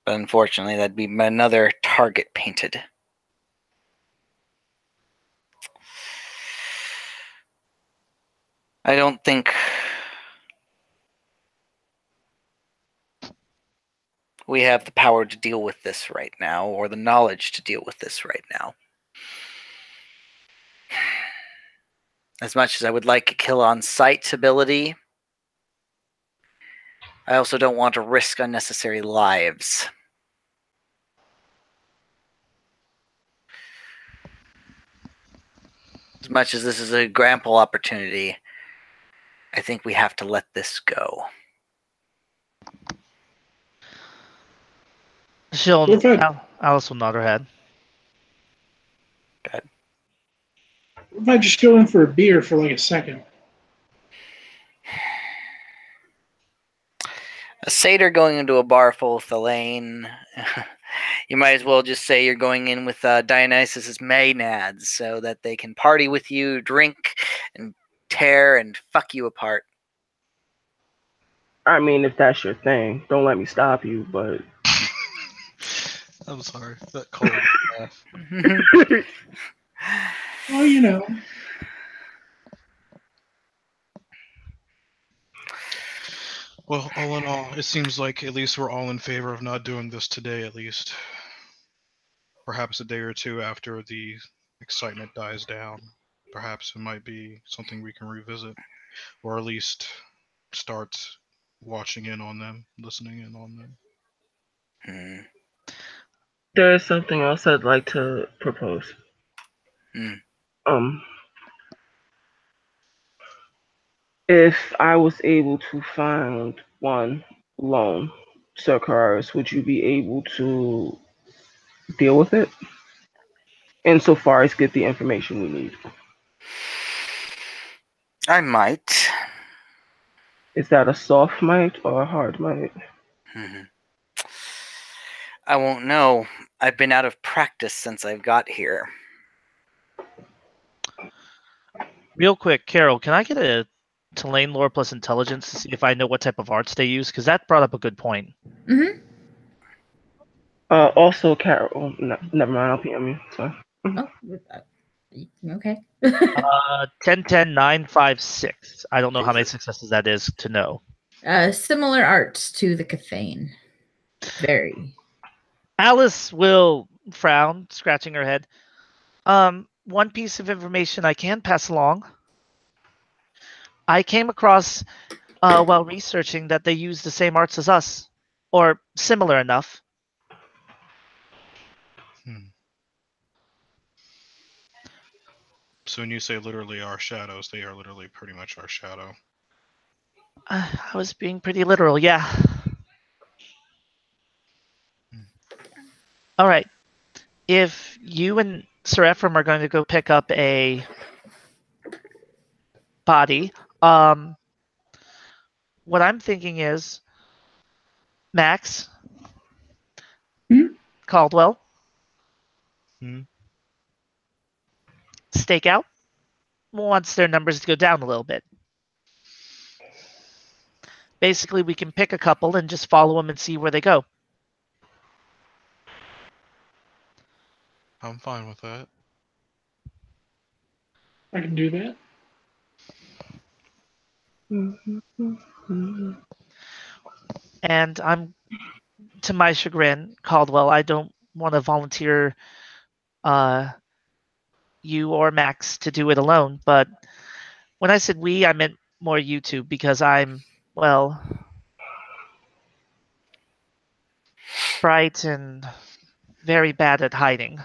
But unfortunately, that'd be another target painted. I don't think we have the power to deal with this right now, or the knowledge to deal with this right now. As much as I would like a kill on sight ability, I also don't want to risk unnecessary lives. As much as this is a grapple opportunity, I think we have to let this go. Alice will nod her head. Good. What if I just go in for a beer for like a second? A satyr going into a bar full of Thalain You might as well just say you're going in with Dionysus's Maenads so that they can party with you, drink, and tear and fuck you apart. I mean, if that's your thing, don't let me stop you, but I'm sorry. That cold laugh. Well, you know. Well, all in all, it seems like at least we're all in favor of not doing this today, at least. Perhaps a day or two after the excitement dies down. Perhaps it might be something we can revisit, or at least start watching in on them, listening in on them. there is something else I'd like to propose. If I was able to find one loan, Sir Kararis, would you be able to deal with it? Insofar as get the information we need. I might. Is that a soft might or a hard might? I won't know. I've been out of practice since I've got here. Real quick, Carol, can I get a Tulane lore plus intelligence to see if I know what type of arts they use? Because that brought up a good point. Mm-hmm. Also, Carol. No, never mind. I'll PM you. Sorry. Oh, okay. 10, 10, 9, 5, 6. I don't know how many successes that is to know. Similar arts to the Cathane. Very. Alice will frown, scratching her head. One piece of information I can pass along. I came across, while researching, that they use the same arts as us, or similar enough. So when you say literally our shadows, they are literally pretty much our shadow. I was being pretty literal, yeah. All right. If you and Sir Ephraim are going to go pick up a body, what I'm thinking is, Max, Caldwell, stake out wants their numbers to go down a little bit. Basically, we can pick a couple and just follow them and see where they go. I'm fine with that. I can do that. And I'm, to my chagrin, Caldwell, I don't want to volunteer you or Max to do it alone, but when I said we, I meant more you two, because I'm, well, bright and very bad at hiding.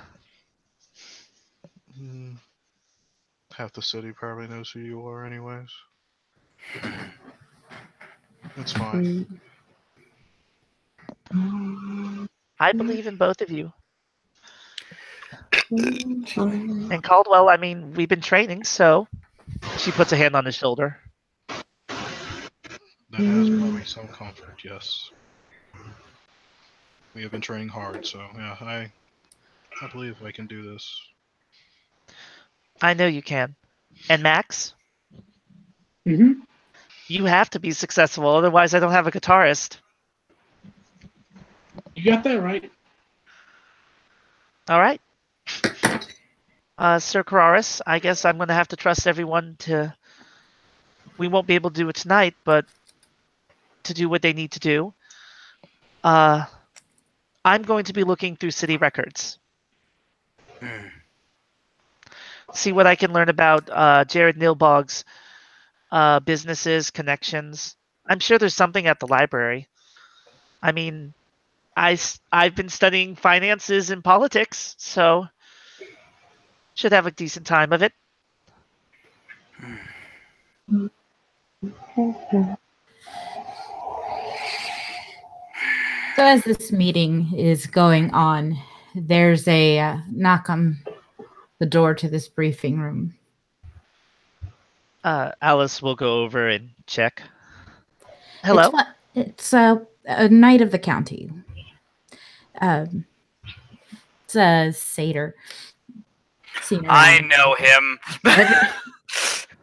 Half the city probably knows who you are anyways. It's fine. I believe in both of you. And Caldwell, I mean, we've been training, so she puts a hand on his shoulder. That has brought me some comfort, yes. We have been training hard, so yeah, I believe I can do this. I know you can. And Max? You have to be successful, otherwise I don't have a guitarist. You got that right. All right. Sir Kararis, I guess I'm going to have to trust everyone to... We won't be able to do it tonight, but to do what they need to do. I'm going to be looking through city records. See what I can learn about Jared Nilbog's businesses, connections. I'm sure there's something at the library. I mean, I've been studying finances and politics, so should have a decent time of it. So as this meeting is going on, there's a knock on the door to this briefing room. Alice will go over and check. Hello? It's a knight of the county. It's a satyr. Seen I around. know him.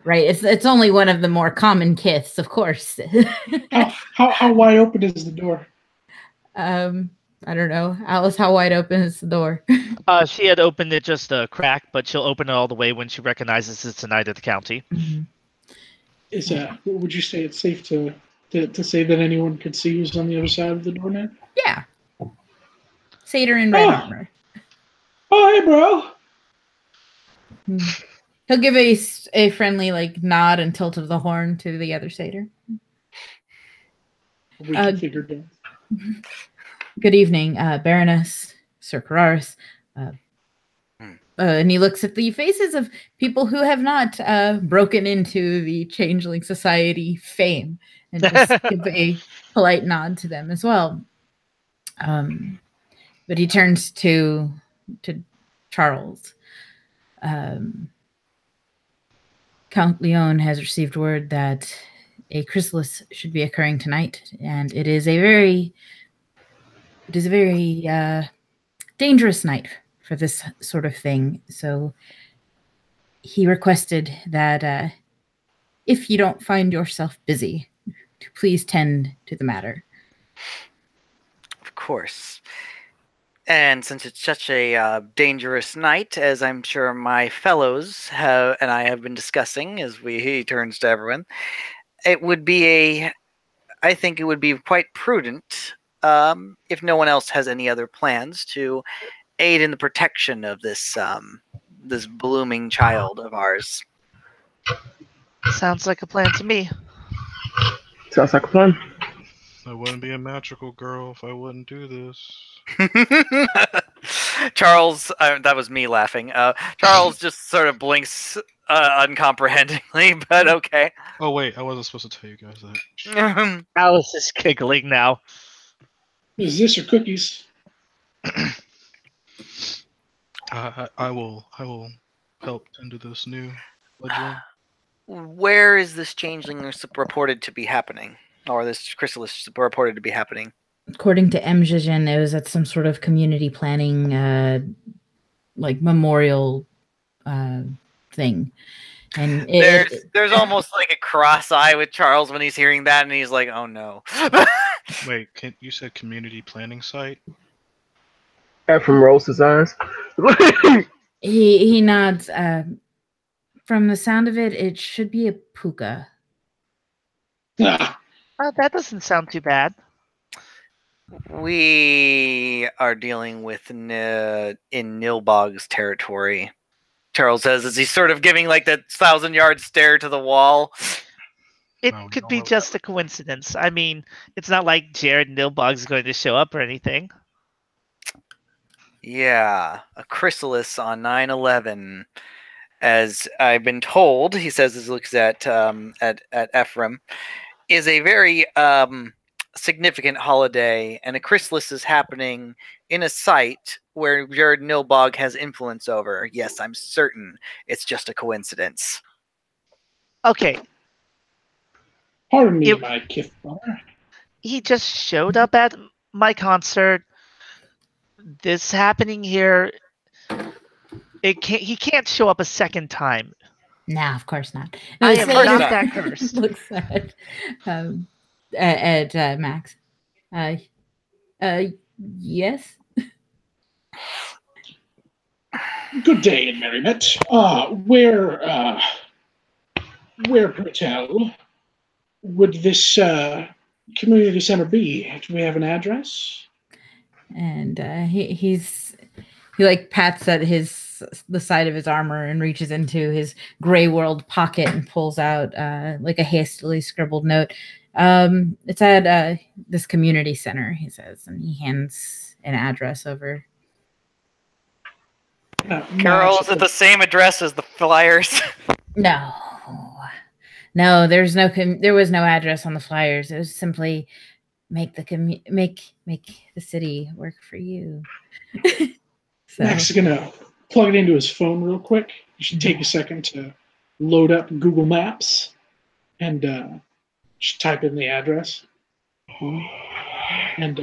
Right. It's only one of the more common kiths, of course. How wide open is the door? I don't know. Alice, how wide open is the door? She had opened it just a crack, but she'll open it all the way when she recognizes it's a knight of the county. Would you say it's safe to say that anyone could see who's on the other side of the door now? Yeah. Satyr in red armor. Oh, hey, bro. He'll give a friendly nod and tilt of the horn to the other satyr. We can figure it out. Good evening, Baroness, Sir Cararis. And he looks at the faces of people who have not broken into the Changeling Society fame and just give a polite nod to them as well. But he turns to Charles. Count Leon has received word that a chrysalis should be occurring tonight, and it is a very dangerous night for this sort of thing. So he requested that if you don't find yourself busy, to please tend to the matter. Of course. And since it's such a dangerous night, as I'm sure my fellows and I have been discussing as he turns to everyone, I think it would be quite prudent, if no one else has any other plans, to aid in the protection of this blooming child of ours. Sounds like a plan to me. Sounds like a plan. I wouldn't be a magical girl if I wouldn't do this. Charles, that was me laughing. Charles just sort of blinks uncomprehendingly, but okay. Oh wait, I wasn't supposed to tell you guys that. Alice is giggling now. Is this or cookies? I will help tend to this new fledgling. Where is this changeling reported to be happening? Or this chrysalis reported to be happening? According to Mjijin, it was at some sort of community planning, memorial thing. And there's almost like a cross eye with Charles when he's hearing that, and he's like, "Oh no." Wait, you said community planning site? Ephraim rolls his eyes. he nods. From the sound of it, it should be a puka. That doesn't sound too bad. We are dealing with in Nilbog's territory. Charles says as he's sort of giving like that 1,000-yard stare to the wall. It could be just a coincidence. I mean, it's not like Jared Nilbog's going to show up or anything. Yeah, a chrysalis on 9/11. As I've been told, he says as he looks at Ephraim, is a very significant holiday, and a chrysalis is happening in a site where Jared Nilbog has influence over. Yes, I'm certain it's just a coincidence. Okay. Pardon me, my kith brother. He just showed up at my concert. This happening here. He can't show up a second time. Nah, of course not. I am not that cursed. Looks at Max. Yes. Good day and merriment. Where Patel would this community center be? Do we have an address? And he pats at the side of his armor and reaches into his gray world pocket and pulls out a hastily scribbled note. It's at this community center, he says, and he hands an address over. Carol, is it the same address as the flyers? No, there was no address on the flyers. It was simply make the city work for you. So. Max is gonna plug it into his phone real quick. You should take a second to load up Google Maps and just type in the address. And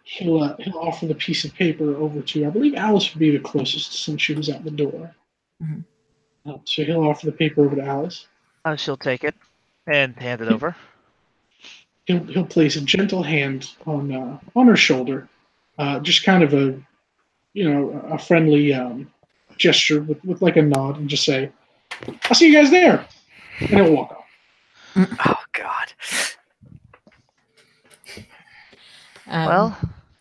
he'll offer the piece of paper over to, I believe Alice would be the closest since she was at the door. Mhm. So he'll offer the paper over to Alice. She'll take it and hand it over. He'll place a gentle hand on her shoulder, just kind of a friendly gesture with like a nod, and just say, "I'll see you guys there," and he'll walk off. Oh God. Well,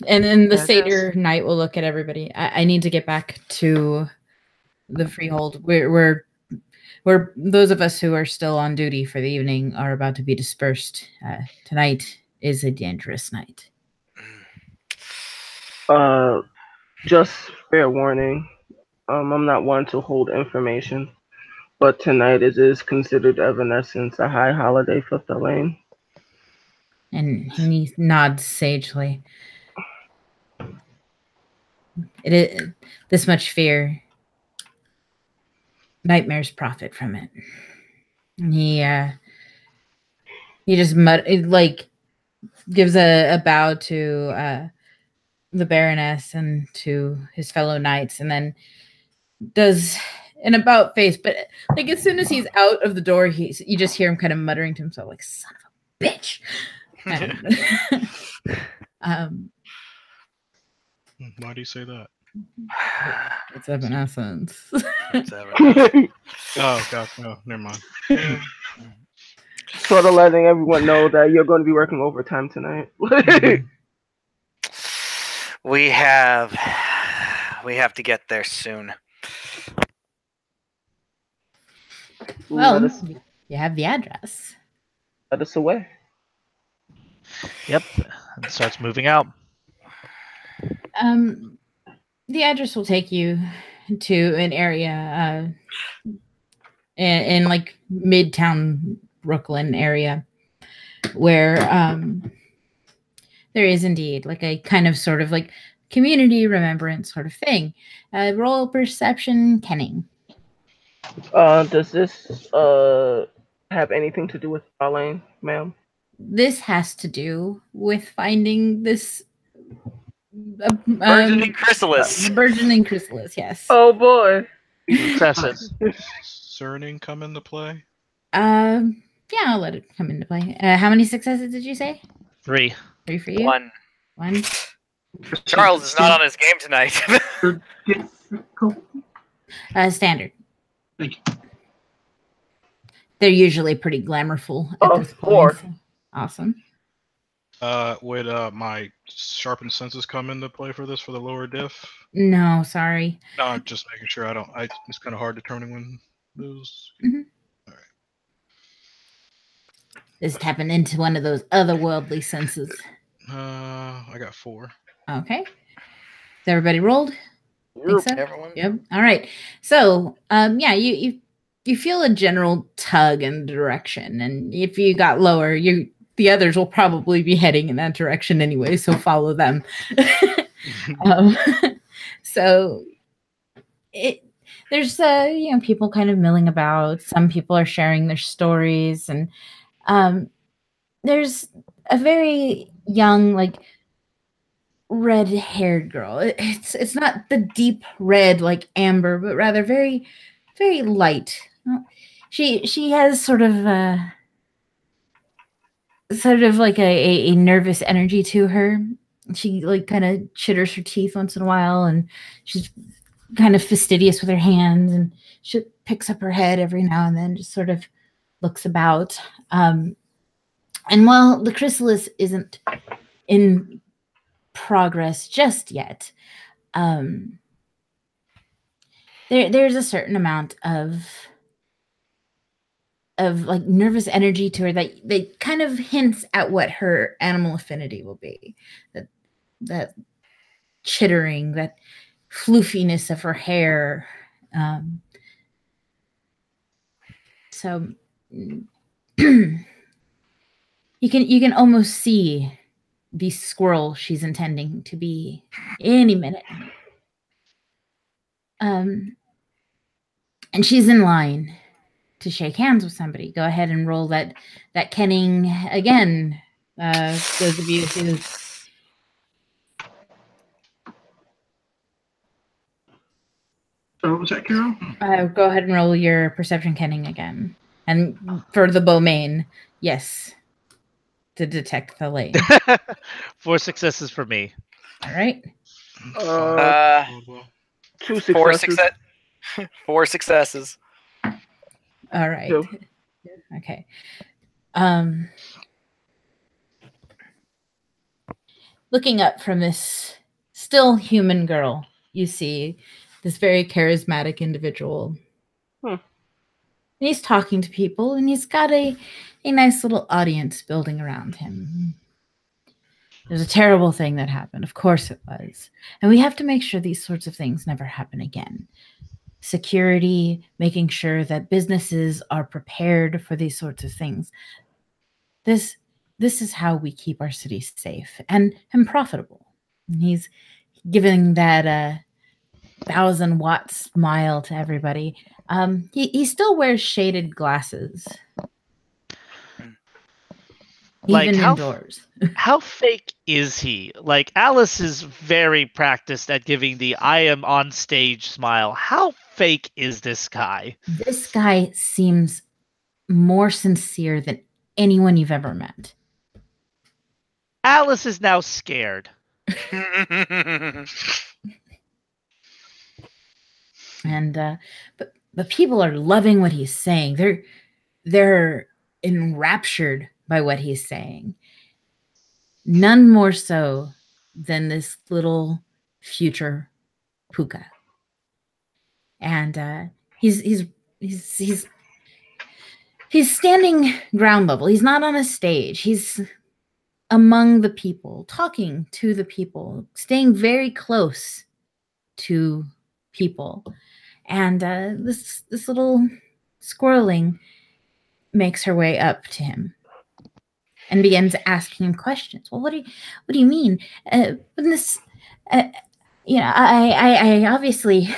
and then the there it Satyr Knight will look at everybody. I need to get back to the freehold. We're those of us who are still on duty for the evening are about to be dispersed. Tonight is a dangerous night. Just fair warning. I'm not one to hold information, but tonight it is considered Evanescence a high holiday for Thelaine. And he nods sagely. It is this much fear. Nightmares profit from it. And he just gives a bow to the Baroness and to his fellow knights, and then does an about face. But like as soon as he's out of the door, you just hear him kind of muttering to himself, like "Son of a bitch." And, Why do you say that? it's Evanescence. Oh God, no, never mind. Sort of letting everyone know that you're going to be working overtime tonight. We have to get there soon. Well, you have the address. Let us away. Yep. And starts moving out. The address will take you to an area in like Midtown Brooklyn area where there is indeed like a kind of sort of like community remembrance sort of thing. Roll perception, Kenning. Does this have anything to do with Arlene, ma'am? This has to do with finding this Burgeoning chrysalis. Burgeoning chrysalis, yes. Oh boy. Successes. Cerning come into play? Yeah, I'll let it come into play. How many successes did you say? 3. 3 for you? One. Charles is not on his game tonight. Standard. Thank you. They're usually pretty glamourful at this point. 4. So. Awesome. Would my sharpened senses come into play for this for the lower diff? No, sorry. No, I'm just making sure it's kind of hard determining when those. Mm-hmm. All right. Is tapping into one of those otherworldly senses. I got 4. Okay. Is everybody rolled? Think so? Everyone. Yep. All right. So, yeah, you feel a general tug in the direction, and if you got lower, the others will probably be heading in that direction anyway. So follow them. So there's people kind of milling about. Some people are sharing their stories, and there's a very young, like red-haired girl. It's not the deep red like Amber, but rather very, very light. She has sort of like a nervous energy to her. She like kind of chitters her teeth once in a while, and she's kind of fastidious with her hands, and she picks up her head every now and then, just sort of looks about. And while the chrysalis isn't in progress just yet, there's a certain amount of like nervous energy to her that kind of hints at what her animal affinity will be. That chittering, that floofiness of her hair. So you can almost see the squirrel she's intending to be any minute. And she's in line to shake hands with somebody. Go ahead and roll that Kenning again. Those of you who was that, Carol? Go ahead and roll your perception kenning again. And for the Bowmain, yes. To detect the lane. 4 successes for me. All right. Well, 2 successes. 4 successes. All right. 2. Okay. Looking up from this still human girl, you see this very charismatic individual. Hmm. And he's talking to people, and he's got a nice little audience building around him. There's a terrible thing that happened. Of course it was. And we have to make sure these sorts of things never happen again. Security, making sure that businesses are prepared for these sorts of things. This is how we keep our city safe and profitable. And he's giving that 1,000-watt smile to everybody. He still wears shaded glasses. Like, Even indoors. How fake is he? Like, Alice is very practiced at giving the I am on stage smile. How fake is this guy? This guy seems more sincere than anyone you've ever met. Alice is now scared. And but people are loving what he's saying. They're enraptured by what he's saying. None more so than this little future Puka. And he's standing ground level. He's not on a stage. He's among the people, talking to the people, staying very close to people. And this little squirreling makes her way up to him and begins asking him questions. Well, what do you mean? This, I obviously,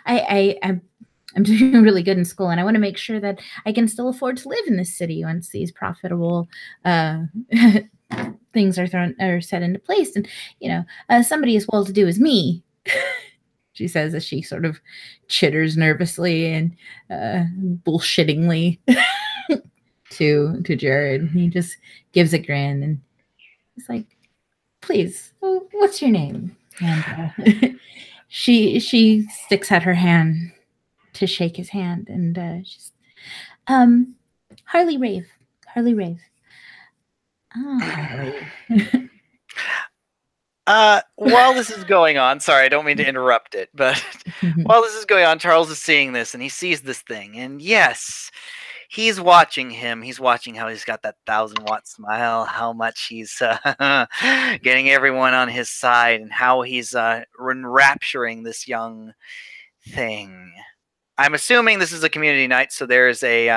I'm doing really good in school, and I want to make sure that I can still afford to live in this city once these profitable things are set into place. And somebody as well to do as me. She says as she sort of chitters nervously and bullshittingly to Jared. He just gives a grin and he's like, "Please, what's your name?" And she sticks out her hand to shake his hand, and she's Harley Rave. Harley Rave. Oh, Harley. While this is going on, sorry, I don't mean to interrupt it, but while this is going on, Charles is seeing this and he sees this thing, and yes, he's watching him. He's watching how he's got that 1,000-watt smile, how much he's getting everyone on his side, and how he's enrapturing this young thing. I'm assuming this is a community night, so there is a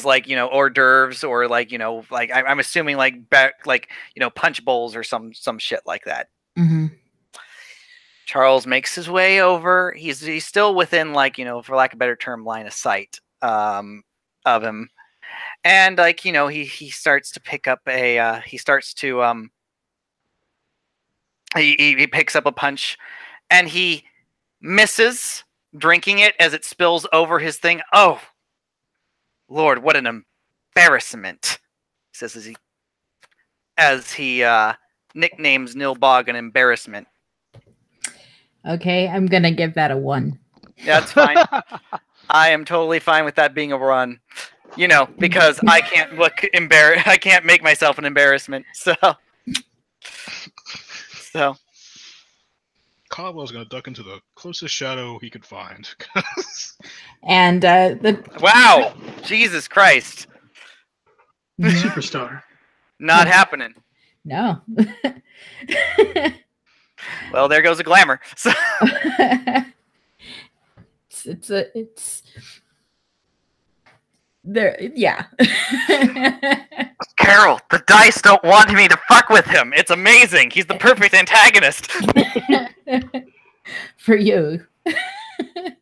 like, hors d'oeuvres, or like, like I'm assuming like punch bowls or some shit like that. Mm-hmm. Charles makes his way over. He's still within, like, for lack of a better term, line of sight of him, and like, he starts to pick up a he picks up a punch, and he misses, drinking it as it spills over his thing. Oh, Lord, what an embarrassment, he says as he nicknames Nilbog an embarrassment. Okay, I'm gonna give that a 1. That's fine. I am totally fine with that being a run. Because I can't I can't make myself an embarrassment. So Caldwell's gonna duck into the closest shadow he could find. And wow, Jesus Christ, Superstar. not happening. No. Well, there goes a glamour. So it's there. Yeah. Carol, the dice don't want me to fuck with him. It's amazing. He's the perfect antagonist. For you.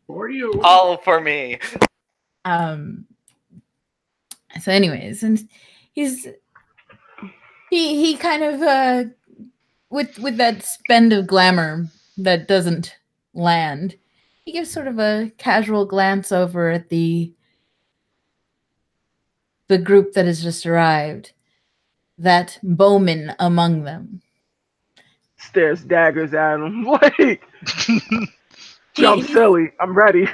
For you. All for me. So anyways, and he kind of with that spend of glamour that doesn't land, he gives sort of a casual glance over at the group that has just arrived, that bowman among them. Stares daggers at him. Like, jump He- silly. I'm ready.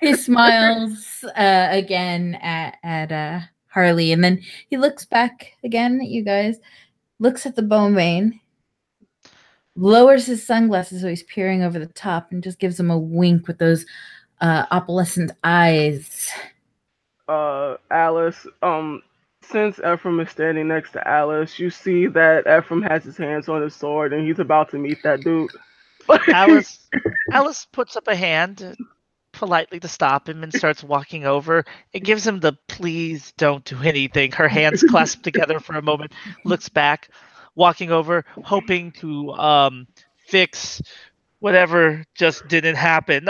He smiles again at Harley, and then he looks back again at you guys, looks at the bowman, lowers his sunglasses so he's peering over the top, and just gives him a wink with those opalescent eyes. Alice, since Ephraim is standing next to Alice, you see that Ephraim has his hands on his sword and he's about to meet that dude. Alice puts up a hand politely to stop him and starts walking over. It gives him the please don't do anything. Her hands clasped together for a moment, looks back, walking over, hoping to fix whatever just didn't happen.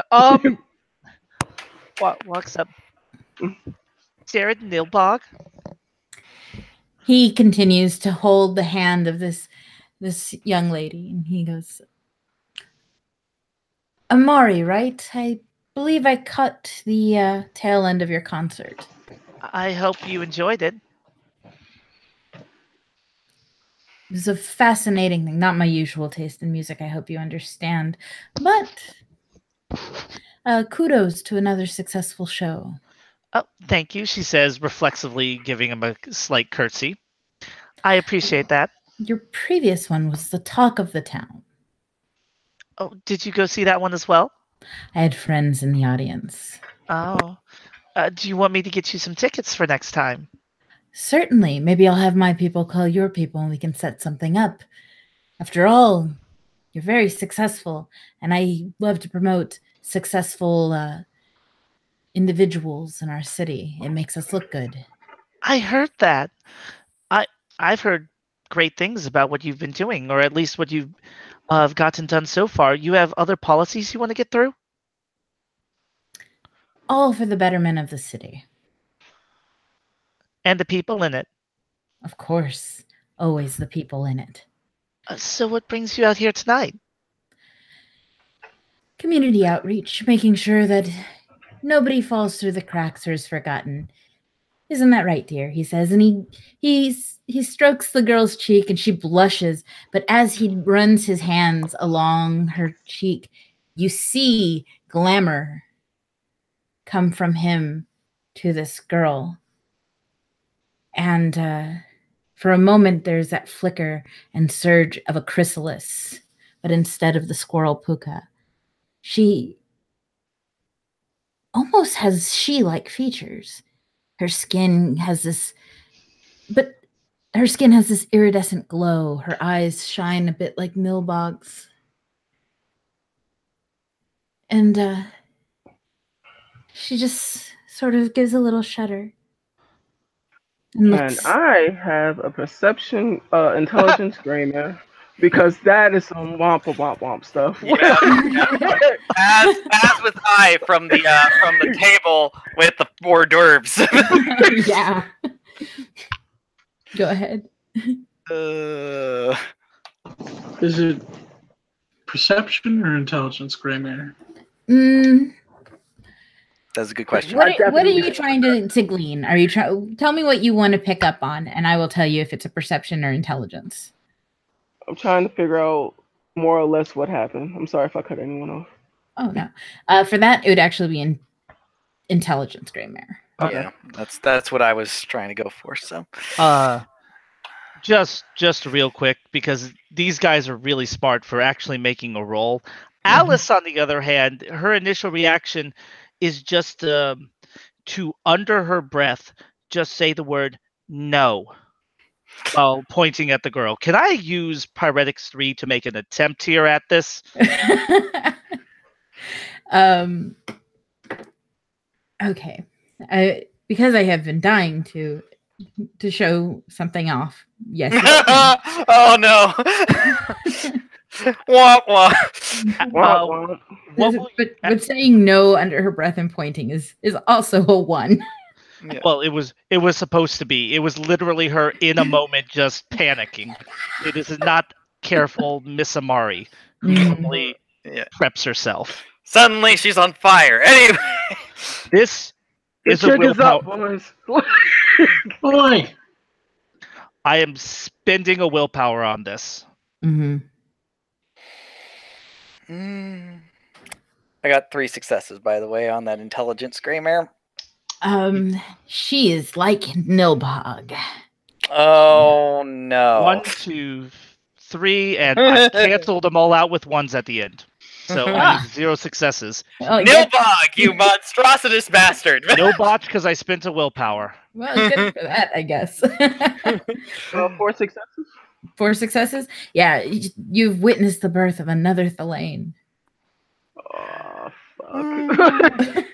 Walks up. Jared Nilbog. He continues to hold the hand of this young lady, and he goes, Amari, right? I believe I cut the tail end of your concert. I hope you enjoyed it. It was a fascinating thing. Not my usual taste in music, I hope you understand. But kudos to another successful show. Oh, thank you, she says, reflexively giving him a slight curtsy. I appreciate that. Your previous one was the talk of the town. Oh, did you go see that one as well? I had friends in the audience. Oh. Do you want me to get you some tickets for next time? Certainly. Maybe I'll have my people call your people and we can set something up. After all, you're very successful, and I love to promote successful individuals in our city. It makes us look good. I heard that. I've heard great things about what you've been doing, or at least what you've gotten done so far. You have other policies you want to get through? All for the betterment of the city. And the people in it. Of course. Always the people in it. So what brings you out here tonight? Community outreach, making sure that nobody falls through the cracks or is forgotten. Isn't that right, dear? He says, and he strokes the girl's cheek and she blushes, but as he runs his hands along her cheek, you see glamour come from him to this girl. And for a moment, there's that flicker and surge of a chrysalis, but instead of the squirrel puka, she almost has she-like features. Her skin has this iridescent glow. Her eyes shine a bit like Nilbog's. And she just sort of gives a little shudder. And I have a perception intelligence grammar because that is some womp stuff. Yeah. As with I from the table with the hors d'oeuvres. Yeah. Go ahead. Is it perception or intelligence, gray matter? That's a good question. What are you trying to glean? Are you tell me what you want to pick up on, and I will tell you if it's a perception or intelligence. I'm trying to figure out more or less what happened. I'm sorry if I cut anyone off. Oh no. For that, it would actually be intelligence, gray mare. Okay. Yeah, that's what I was trying to go for. So, just real quick, because these guys are really smart for actually making a roll. Mm-hmm. Alice, on the other hand, her initial reaction is just to, under her breath, just say the word no while pointing at the girl. Can I use Pyretics 3 to make an attempt here at this? Okay. Because I have been dying to show something off. Yes. Oh no. But saying no under her breath and pointing is also a 1. Yeah. Well, it was supposed to be. It was literally her in a moment just panicking. It is not careful Miss Amari, who Mhm. normally Yeah. preps herself. Suddenly she's on fire. Anyway. This The is a trick is willpower. up, boys. Boy, I am spending a willpower on this. Mm-hmm. I got 3 successes, by the way, on that intelligence screamer. She is like Nilbog. Oh no. 1, 2, 3, and I canceled them all out with ones at the end. So I need 0 successes. Oh, Nilbog, you monstrositous bastard! No botch because I spent a willpower. well, good for that, I guess. 4 successes. 4 successes? Yeah, you've witnessed the birth of another Thalane. Oh, fuck.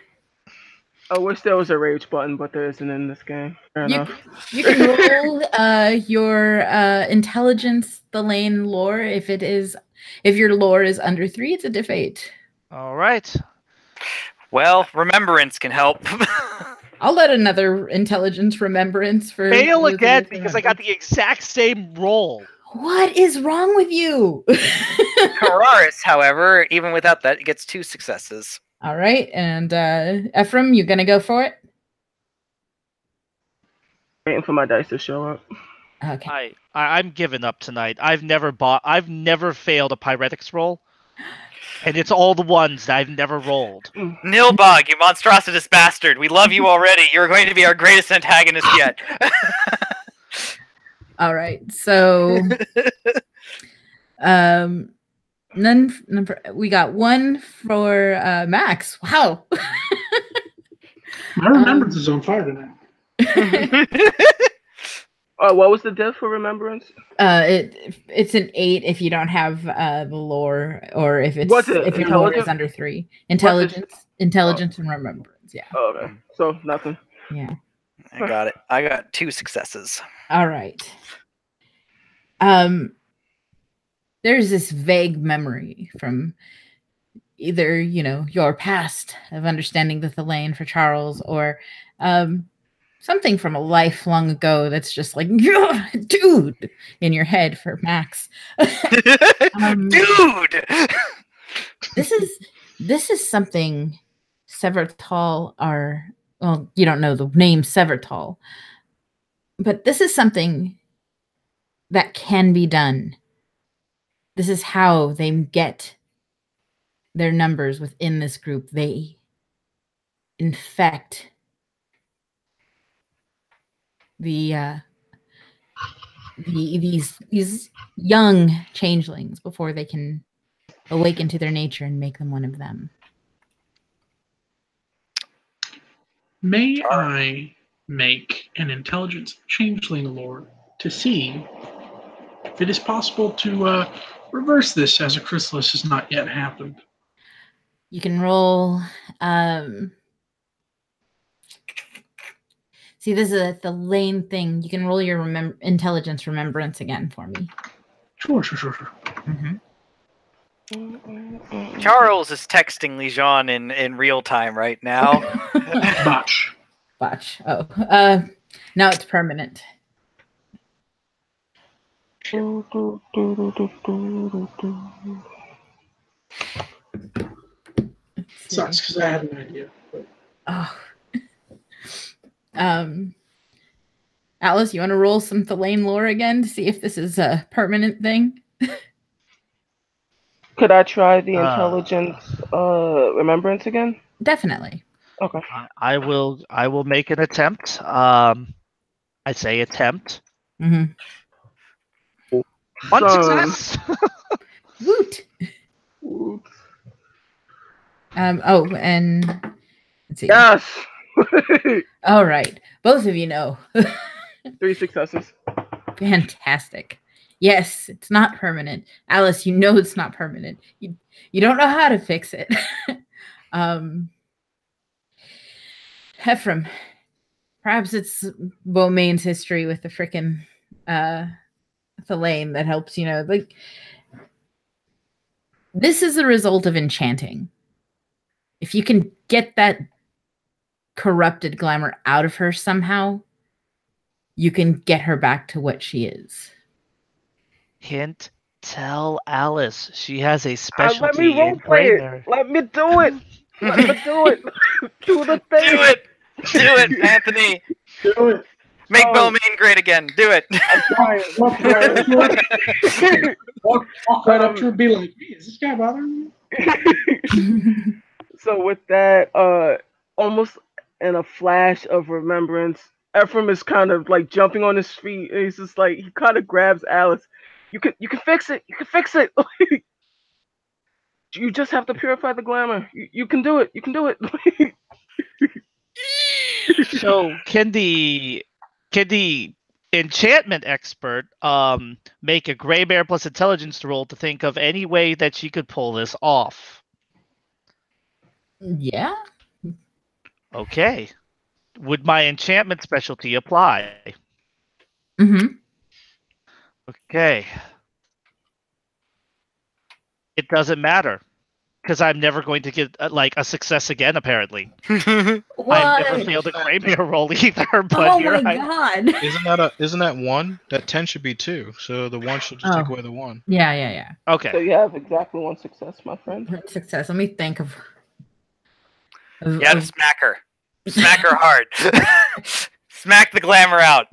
I wish there was a rage button, but there isn't in this game. Fair enough. You can roll your intelligence Thalane lore. If your lore is under 3, it's a diff 8. All right. Well, remembrance can help. I'll let another intelligence remembrance for Fail those of again us because I got the exact same roll. What is wrong with you? Hararis, however, even without that, gets 2 successes. All right, and Ephraim, you gonna go for it? Waiting for my dice to show up. Okay. I'm giving up tonight. I've never failed a Pyretics roll. And it's all the ones that I've never rolled. Nilbog, you monstrositous bastard. We love you already. You're going to be our greatest antagonist yet. All right. So we got 1 for Max. Wow. my remembrance is on fire tonight. What was the diff for remembrance? It's an 8 if you don't have the lore, or if your lore is under 3. Intelligence and remembrance. Yeah. Oh, okay. So nothing. Yeah. I got it. I got 2 successes. All right. There's this vague memory from either, your past of understanding the Thalane for Charles, or something from a life long ago that's just like, dude, in your head for Max. Dude! This is something Severtal you don't know the name Severtal, but this is something that can be done. This is how they get their numbers within this group. They infect these young changelings before they can awaken to their nature and make them one of them. May I make an intelligence changeling lore to see if it is possible to reverse this, as a chrysalis has not yet happened? You can roll. See, this is the lane thing. You can roll your intelligence remembrance again for me. Sure. Mm-hmm. Charles is texting Lijon in real time right now. Botch. Oh, now it's permanent. Sucks because I had an idea. But... Alice, you want to roll some Thalane lore again to see if this is a permanent thing? Could I try the intelligence remembrance again? Definitely. Okay. I will make an attempt. I say attempt. Mm-hmm. One success. Woot. And let's see. Yes. All right, both of you know. 3 successes. Fantastic. Yes, it's not permanent. Alice, you know it's not permanent. You don't know how to fix it. Ephraim, perhaps it's Beaumain's history with the frickin' Thalane that helps, like, this is the result of enchanting. If you can get that corrupted glamour out of her somehow, you can get her back to what she is. Hint, Tell Alice she has a specialty Let me in roleplay gray it. matter. Let me do it. Let me do it. Do the thing. Do it. Do it, Anthony. Do it. Make Oh. Beaumain great again. Do it. I'm trying. Walk right up to her. Walk right up to her and be like, hey, is this guy bothering you? So with that, almost in a flash of remembrance, Ephraim is kind of like jumping on his feet, and he's just like he kind of grabs Alice. You can fix it. You can fix it. You just have to purify the glamour. You can do it. You can do it. So can the enchantment expert make a gray bear plus intelligence roll to think of any way that she could pull this off? Yeah. Okay. Would my enchantment specialty apply? Mm-hmm. Okay. It doesn't matter because I'm never going to get like a success again. Apparently, I've never failed a gray bear roll either. But Oh here my god. Isn't that 1? That 10 should be 2. So the 1 should just take away the 1. Yeah. Okay. So you have exactly 1 success, my friend. Success. Let me think of You gotta smack her. Smack her hard. Smack the glamour out.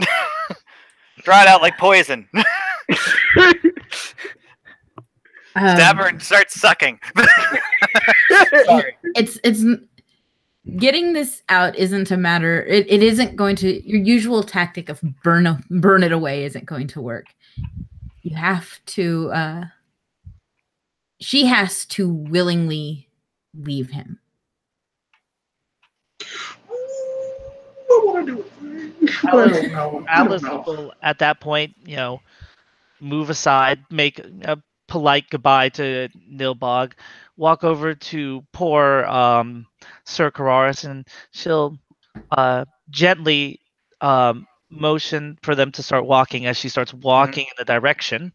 Draw it out like poison. Stab her and start sucking. Sorry. It's getting this out isn't a matter. It isn't going to. Your usual tactic of burn it away isn't going to work. You have to. She has to willingly leave him. I want to do it. I don't know. Alice will, at that point, move aside, make a polite goodbye to Nilbog, walk over to poor Sir Cararis, and she'll gently motion for them to start walking as she starts walking in the direction.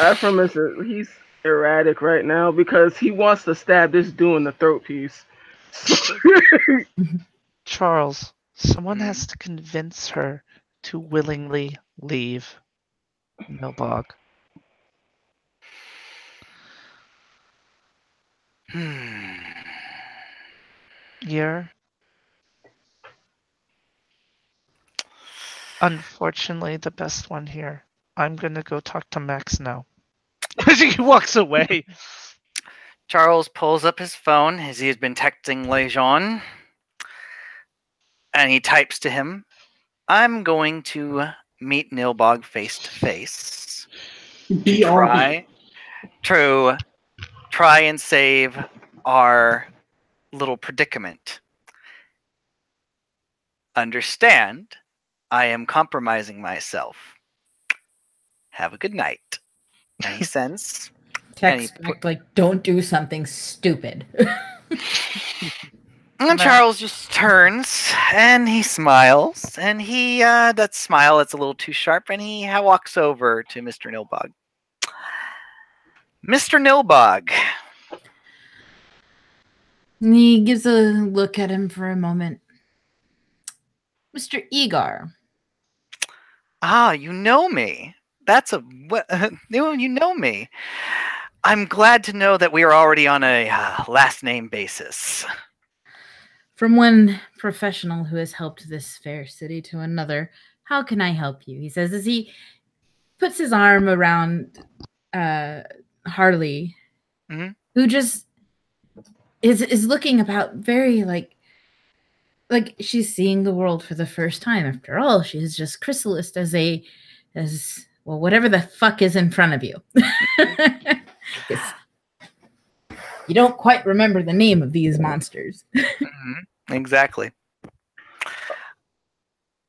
Ephraim he's erratic right now because he wants to stab this dude in the throat piece. Charles, someone has to convince her to willingly leave Nilbog. You're unfortunately the best one here. I'm gonna go talk to Max now. He walks away. Charles pulls up his phone as he has been texting Lejean, and he types to him, "I'm going to meet Nilbog face to face. Try and save our little predicament. Understand, I am compromising myself. Have a good night." And he sends. Text like, don't do something stupid. And Charles just turns and he smiles, and he that smile that's a little too sharp, and he walks over to Mr. Nilbog. Mr. Nilbog. He gives a look at him for a moment. Mr. Egar. Ah, you know me. You know me. I'm glad to know that we are already on a last name basis. From one professional who has helped this fair city to another, how can I help you? He says as he puts his arm around Harley, who just is looking about very like she's seeing the world for the first time. After all, she is just chrysalis as well, whatever the fuck is in front of you. You don't quite remember the name of these monsters. Exactly.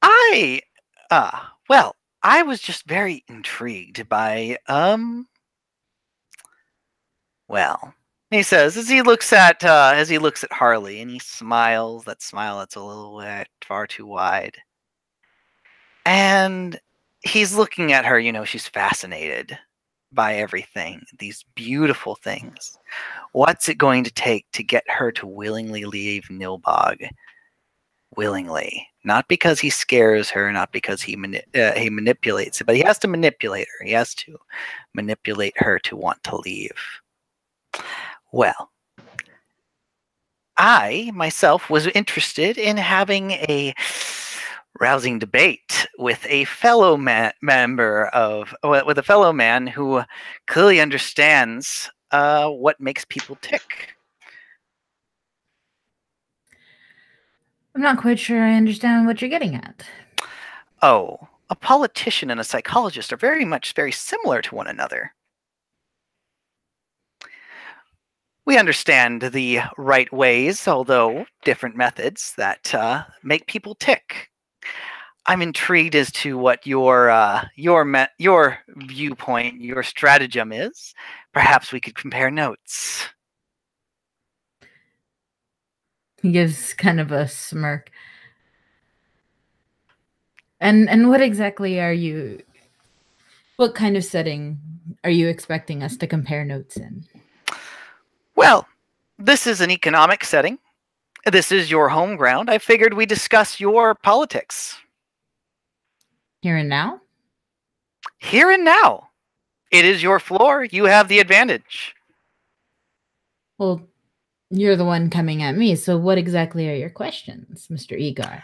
I was just very intrigued by he says as he looks at Harley, and he smiles, that smile that's a little bit far too wide. And he's looking at her, she's fascinated by everything, these beautiful things. What's it going to take to get her to willingly leave Nilbog? willingly. Not because he scares her, not because he manipulates it, but he has to manipulate her. He has to manipulate her to want to leave. Well, I myself was interested in having a rousing debate with a fellow man who clearly understands what makes people tick. I'm not quite sure I understand what you're getting at. Oh, a politician and a psychologist are very similar to one another. We understand the right ways, although different methods that make people tick. I'm intrigued as to what your viewpoint, your stratagem is. Perhaps we could compare notes. He gives kind of a smirk. And what exactly are you? What kind of setting are you expecting us to compare notes in? Well, this is an economic setting. This is your home ground. I figured we discuss your politics. Here and now? Here and now. It is your floor. You have the advantage. Well, you're the one coming at me, so what exactly are your questions, Mr. Egar?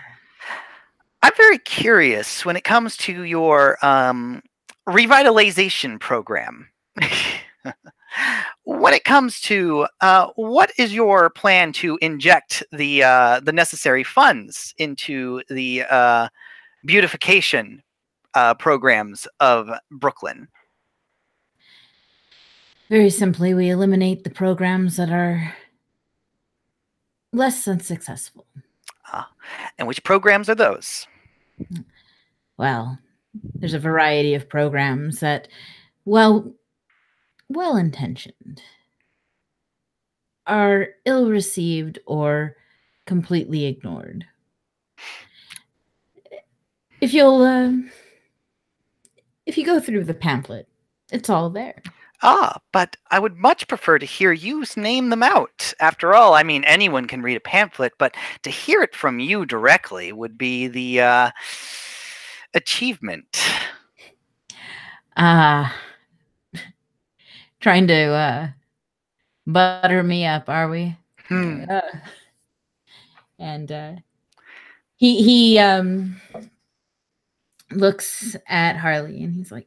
I'm very curious when it comes to your revitalization program. When it comes to what is your plan to inject the necessary funds into the beautification programs of Brooklyn? Very simply, we eliminate the programs that are less than successful. And which programs are those? Well, there's a variety of programs that, well-intentioned, are ill-received or completely ignored. If you go through the pamphlet, it's all there. But I would much prefer to hear you name them out. After all, I mean, anyone can read a pamphlet, but to hear it from you directly would be the achievement. Trying to butter me up, are we? And he looks at Harley and he's like,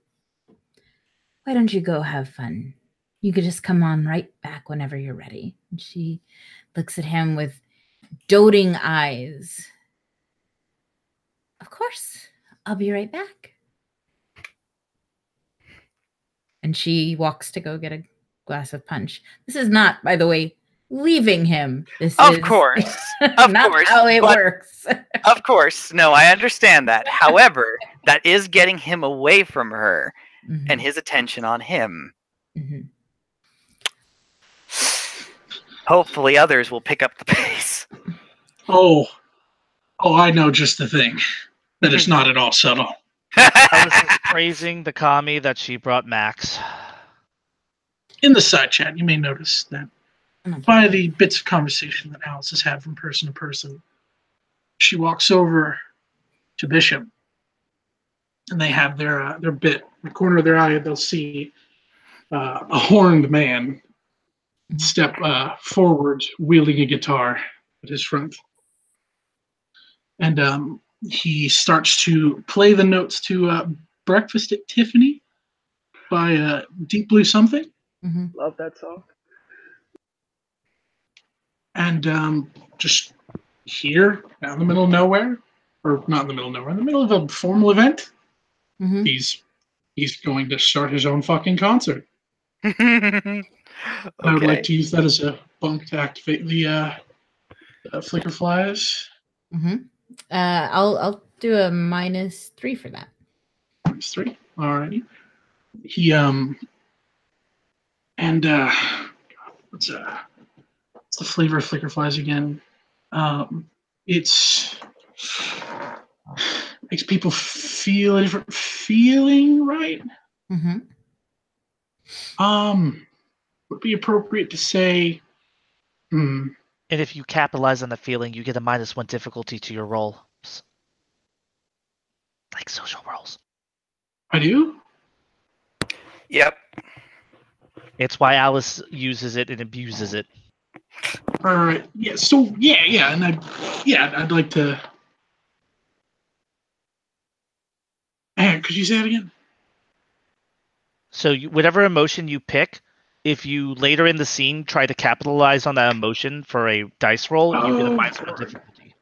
why don't you go have fun? You could just come on right back whenever you're ready. And she looks at him with doting eyes. Of course, I'll be right back. And she walks to go get a glass of punch. This is not, by the way, leaving him. This Of is course. not how it works. Of course. No, I understand that. However, that is getting him away from her and his attention on him. Hopefully others will pick up the pace. Oh, I know just the thing. That is not at all subtle. I was just praising the commie that she brought Max. In the side chat, you may notice that by the bits of conversation that Alice has had from person to person, she walks over to Bishop, and they have their bit. In the corner of their eye, they'll see a horned man step forward, wielding a guitar at his front. And he starts to play the notes to Breakfast at Tiffany by Deep Blue Something. Love that song. And just here, out in the middle of nowhere, or not in the middle of nowhere, in the middle of a formal event, he's going to start his own fucking concert. Okay. I would like to use that as a bunk to activate the flicker flies. I'll do a -3 for that. -3. Alrighty. He what's the flavor of flicker flies again? It's makes people feel a different feeling, right? Would be appropriate to say And if you capitalize on the feeling, you get a -1 difficulty to your rolls. Like social rolls. I do? Yep. It's why Alice uses it and abuses it. All right. Yeah. So yeah, and I'd like to. Hang on, could you say that again? So whatever emotion you pick, if you later in the scene try to capitalize on that emotion for a dice roll, you get a -1 difficulty.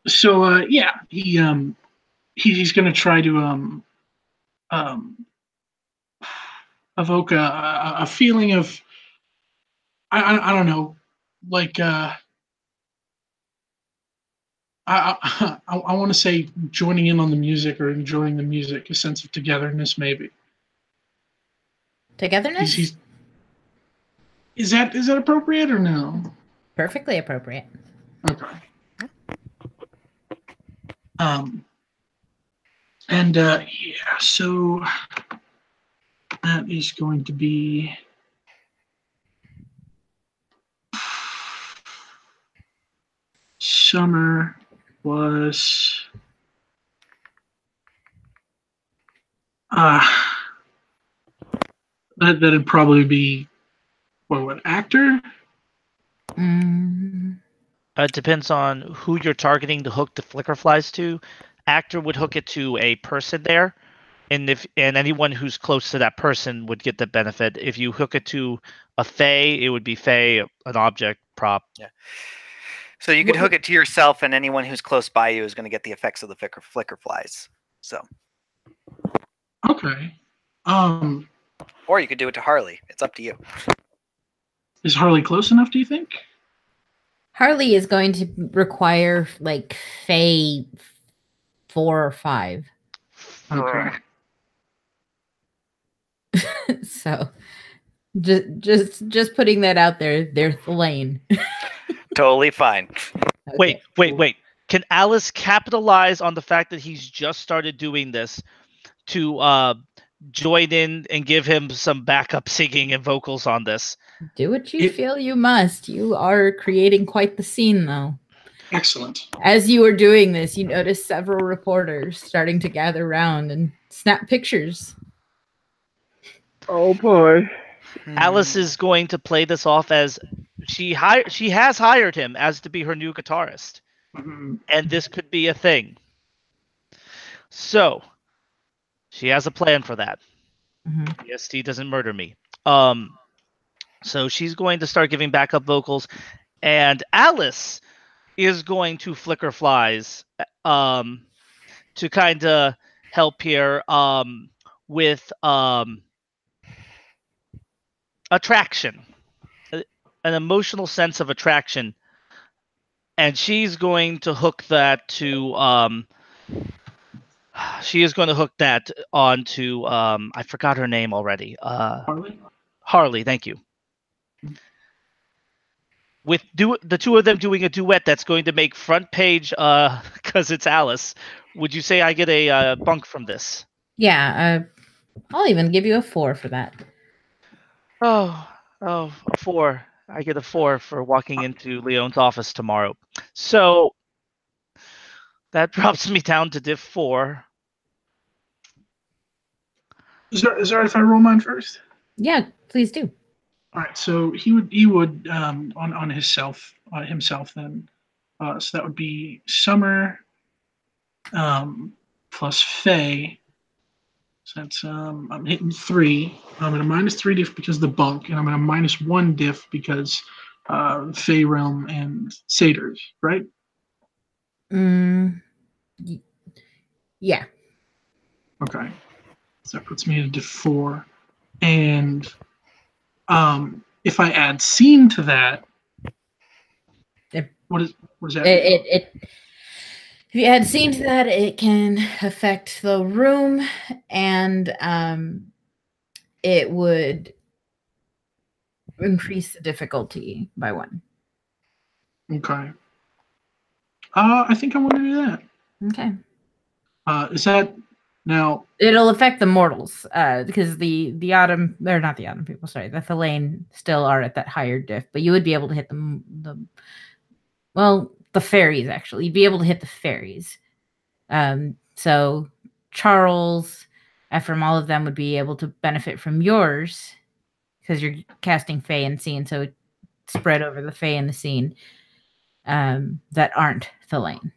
So yeah, he's gonna try to evoke a feeling of I don't know, like I want to say joining in on the music or enjoying the music, a sense of togetherness, maybe. Togetherness? Is that appropriate or no? Perfectly appropriate. Okay. And yeah, so that is going to be summer was that'd probably be what actor? It depends on who you're targeting to hook the flicker flies to. Actor would hook it to a person there, and anyone who's close to that person would get the benefit. If you hook it to a fae, it would be fae, an object prop. Yeah. So you could hook it to yourself, and anyone who's close by you is going to get the effects of the flicker flies. So. Okay. Or you could do it to Harley. It's up to you. Is Harley close enough, do you think? Harley is going to require like Faye 4 or 5. Okay. So just putting that out there, they're lane. Totally fine. Okay. Wait. Can Alice capitalize on the fact that he's just started doing this to join in and give him some backup singing and vocals on this? Do what you feel you must. You are creating quite the scene, though. Excellent. As you are doing this, you notice several reporters starting to gather around and snap pictures. Oh boy. Alice is going to play this off as she has hired him as to be her new guitarist. And this could be a thing. So she has a plan for that. EST doesn't murder me. So she's going to start giving backup vocals, and Alice is going to flicker flies to kind of help here with attraction, an emotional sense of attraction, and she's going to hook that to she is going to hook that onto I forgot her name already. Harley, thank you. With the two of them doing a duet that's going to make front page because it's Alice. Would you say I get a bunk from this? Yeah, I'll even give you a 4 for that. Oh, a 4. I get a 4 for walking into Leon's office tomorrow. So that drops me down to diff 4. Is there if I roll mine first? Yeah, please do. All right, so he would on himself then. So that would be Summer plus Faye. So that's I'm hitting 3. I'm at a -3 diff because of the bunk, and I'm at a -1 diff because Faye Realm and Satyrs, right? Yeah. Okay. So that puts me at a diff 4. And if I add scene to that, what is that? If you add scene to that, it can affect the room, and it would increase the difficulty by 1. Okay. I think I want to do that. Okay. Is that Now, it'll affect the mortals because the autumn, they're not the autumn people. Sorry, the Thelane still are at that higher diff, but you would be able to hit the fairies. Actually, you'd be able to hit the fairies. So Charles, Ephraim, all of them would be able to benefit from yours because you're casting Fae and Scene, so it spread over the Fae and the Scene that aren't Thelane.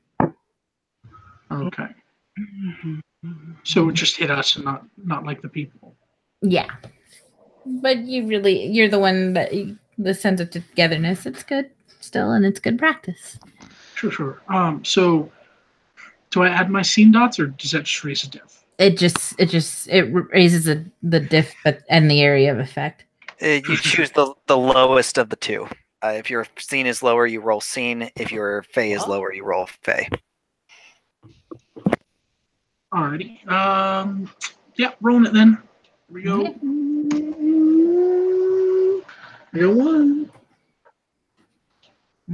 okay. So it just hit us and not like the people. Yeah. But you're the one the sense of togetherness. It's good still, and it's good practice. Sure. So do I add my scene dots, or does that just raise a diff? It raises the diff, and the area of effect. You choose the lowest of the two. If your scene is lower, you roll scene. If your Fey is lower, you roll Fey. Alrighty. Yeah, rolling it then. Here we go. Okay. I got 1.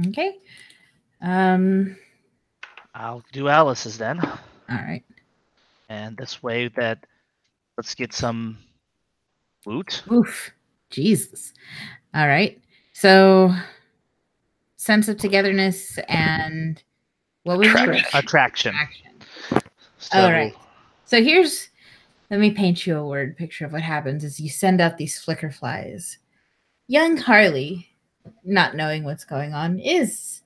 Okay. I'll do Alice's then. All right. And this way let's get some loot. Oof. Jesus. All right. So sense of togetherness and what was it? Attraction. So, All right. So let me paint you a word picture of what happens as you send out these flicker flies. Young Harley, not knowing what's going on, is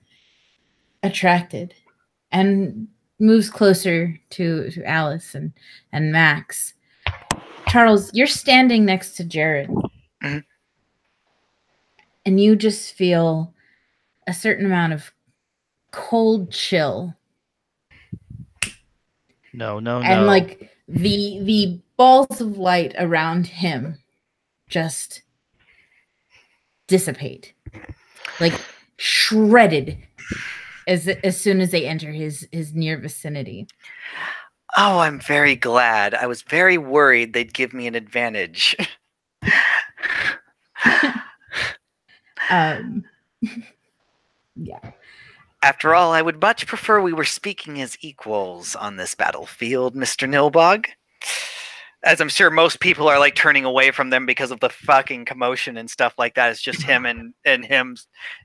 attracted and moves closer to Alice and Max. Charles, you're standing next to Jared. Mm-hmm. And you just feel a certain amount of cold chill. No. And like the balls of light around him just dissipate. Like shredded as soon as they enter his near vicinity. Oh, I'm very glad. I was very worried they'd give me an advantage. Yeah. After all, I would much prefer we were speaking as equals on this battlefield, Mr. Nilbog. As I'm sure most people are like turning away from them because of the fucking commotion and stuff like that. It's just him and him.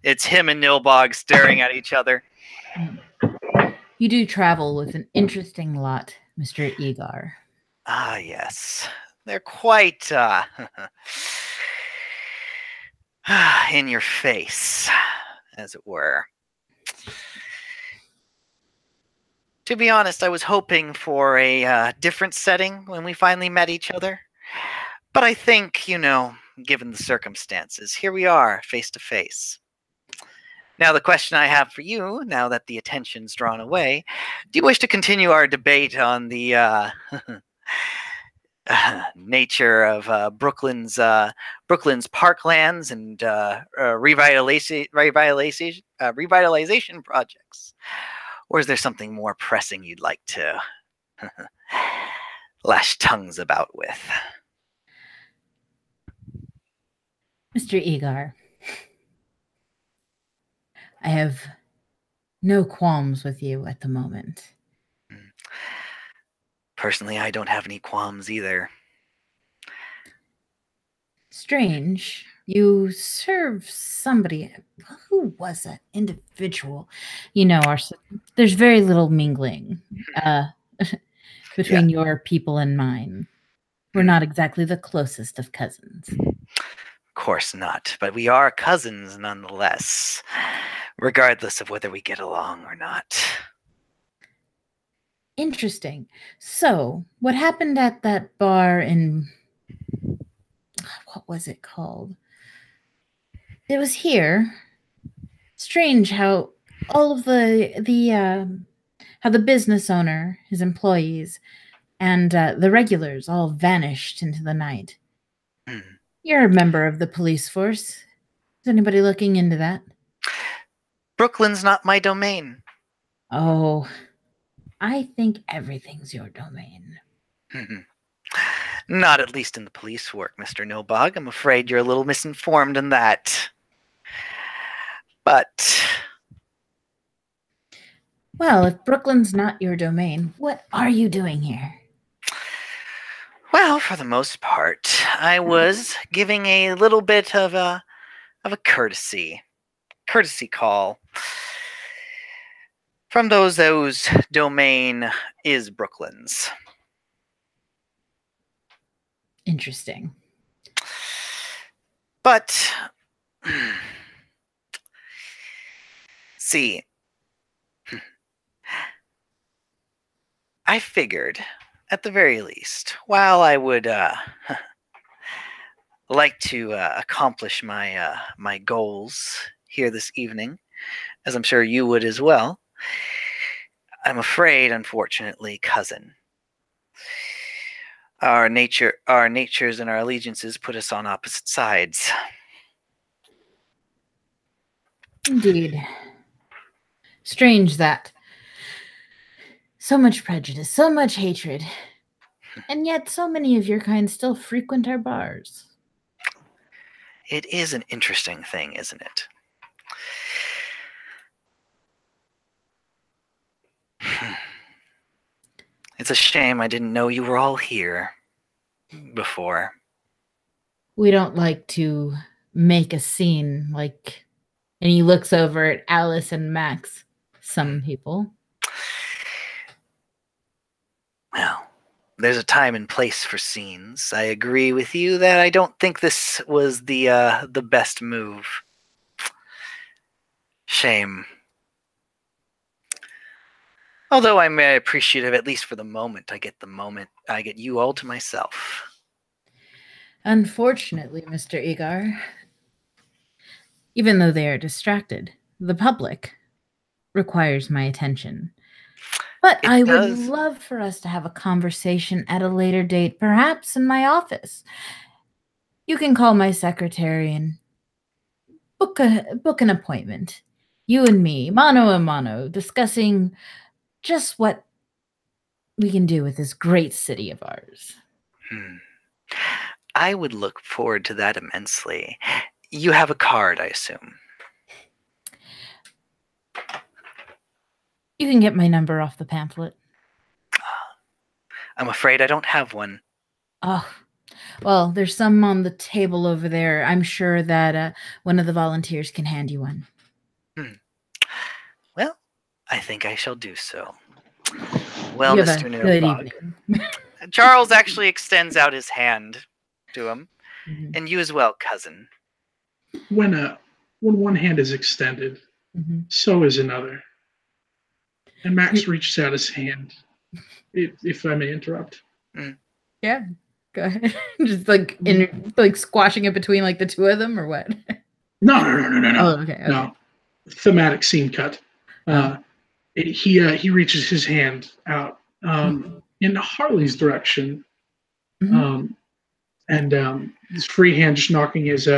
It's him and Nilbog staring at each other. You do travel with an interesting lot, Mr. Egar. Ah, yes. They're quite in your face, as it were. To be honest, I was hoping for a different setting when we finally met each other. But I think, given the circumstances, here we are, face to face. Now, the question I have for you, now that the attention's drawn away, do you wish to continue our debate on the nature of Brooklyn's parklands and revitalization projects? Or is there something more pressing you'd like to lash tongues about with? Mr. Egar, I have no qualms with you at the moment. Personally, I don't have any qualms either. Strange. You serve somebody. Who was that individual? There's very little mingling between your people and mine. We're not exactly the closest of cousins. Of course not, but we are cousins nonetheless, regardless of whether we get along or not. Interesting. So, what happened at that bar in... What was it called? It was here. Strange how all of how the business owner, his employees, and the regulars all vanished into the night. You're a member of the police force. Is anybody looking into that? Brooklyn's not my domain. Oh, I think everything's your domain. Not at least in the police work, Mr. Nilbog. I'm afraid you're a little misinformed in that. But... Well, if Brooklyn's not your domain, what are you doing here? Well, for the most part, I was giving a little bit of a courtesy call from those whose domain is Brooklyn's. Interesting. But see, I figured, at the very least, while I would like to accomplish my goals here this evening, as I'm sure you would as well, I'm afraid, unfortunately, cousin, our natures and our allegiances put us on opposite sides. Indeed. Strange that so much prejudice, so much hatred, and yet so many of your kind still frequent our bars. It is an interesting thing, isn't it? It's a shame I didn't know you were all here before. We don't like to make a scene like, and he looks over at Alice and Max. Some people. Well, there's a time and place for scenes. I agree with you that I don't think this was the best move. Shame. Although I'm appreciative, at least for the moment. I get you all to myself. Unfortunately, Mr. Egar, even though they are distracted, the public requires my attention. But I would love for us to have a conversation at a later date, perhaps in my office. You can call my secretary and book an appointment. You and me, mano a mano, discussing just what we can do with this great city of ours. I would look forward to that immensely. You have a card, I assume. You can get my number off the pamphlet. I'm afraid I don't have one. Oh, well, there's some on the table over there. I'm sure that one of the volunteers can hand you one. Well, I think I shall do so. Well, Mr. Good evening. Charles actually extends out his hand to him. And you as well, cousin. When one hand is extended, so is another. And Max reaches out his hand, if I may interrupt. Yeah, go ahead. Just like squashing it between like the two of them, or what? No. Oh, okay. No, thematic scene cut. He reaches his hand out in Harley's direction, and his free hand just knocking his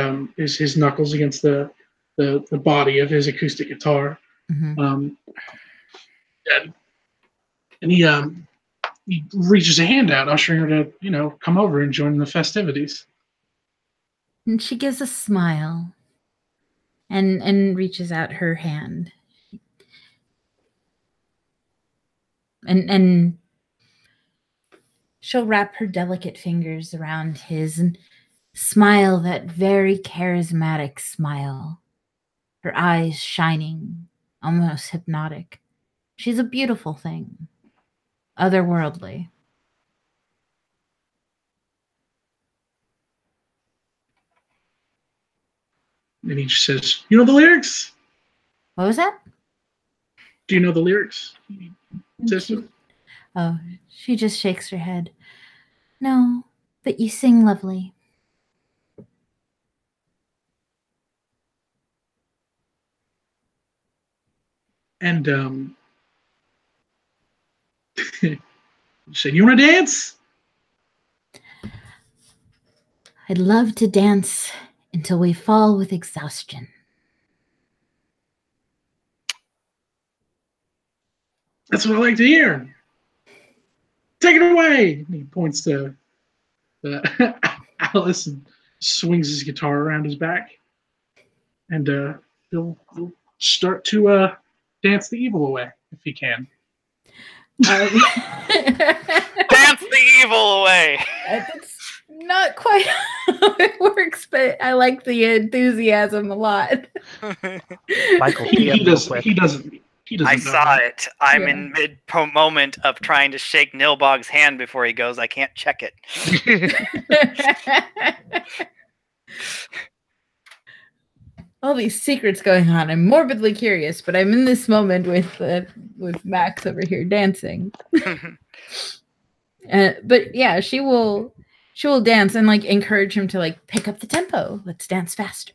knuckles against the body of his acoustic guitar. And he reaches a hand out, ushering her to come over and join the festivities. And she gives a smile and reaches out her hand. And she'll wrap her delicate fingers around his and smile that very charismatic smile. Her eyes shining, almost hypnotic. She's a beautiful thing. Otherworldly. And he just says, "You know the lyrics?" What was that? Do you know the lyrics? She just shakes her head. No, but you sing lovely. And you said, "You want to dance?" I'd love to dance until we fall with exhaustion. That's what I like to hear. Take it away. And he points to Alice and swings his guitar around his back. And he'll start to dance the evil away if he can. Um, Dance the evil away. That's not quite how it works, but I like the enthusiasm a lot. Michael, He PM real doesn't. quick. He doesn't. He doesn't. I know saw that. it. I'm Yeah. in mid moment of trying to shake Nilbog's hand before he goes. I can't check it. All these secrets going on. I'm morbidly curious, but I'm in this moment with Max over here dancing. But yeah, she will dance and like encourage him to like pick up the tempo. Let's dance faster.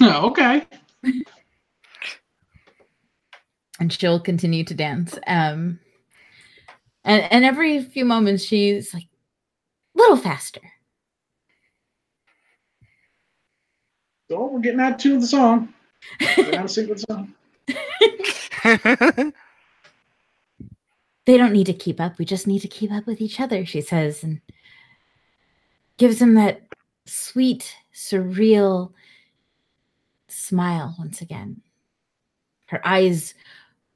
Oh, okay. And she'll continue to dance. And every few moments she's like, a little faster. So we're getting out of tune with the song. We're out of sync with the song. They don't need to keep up. We just need to keep up with each other, she says, and gives him that sweet, surreal smile once again. Her eyes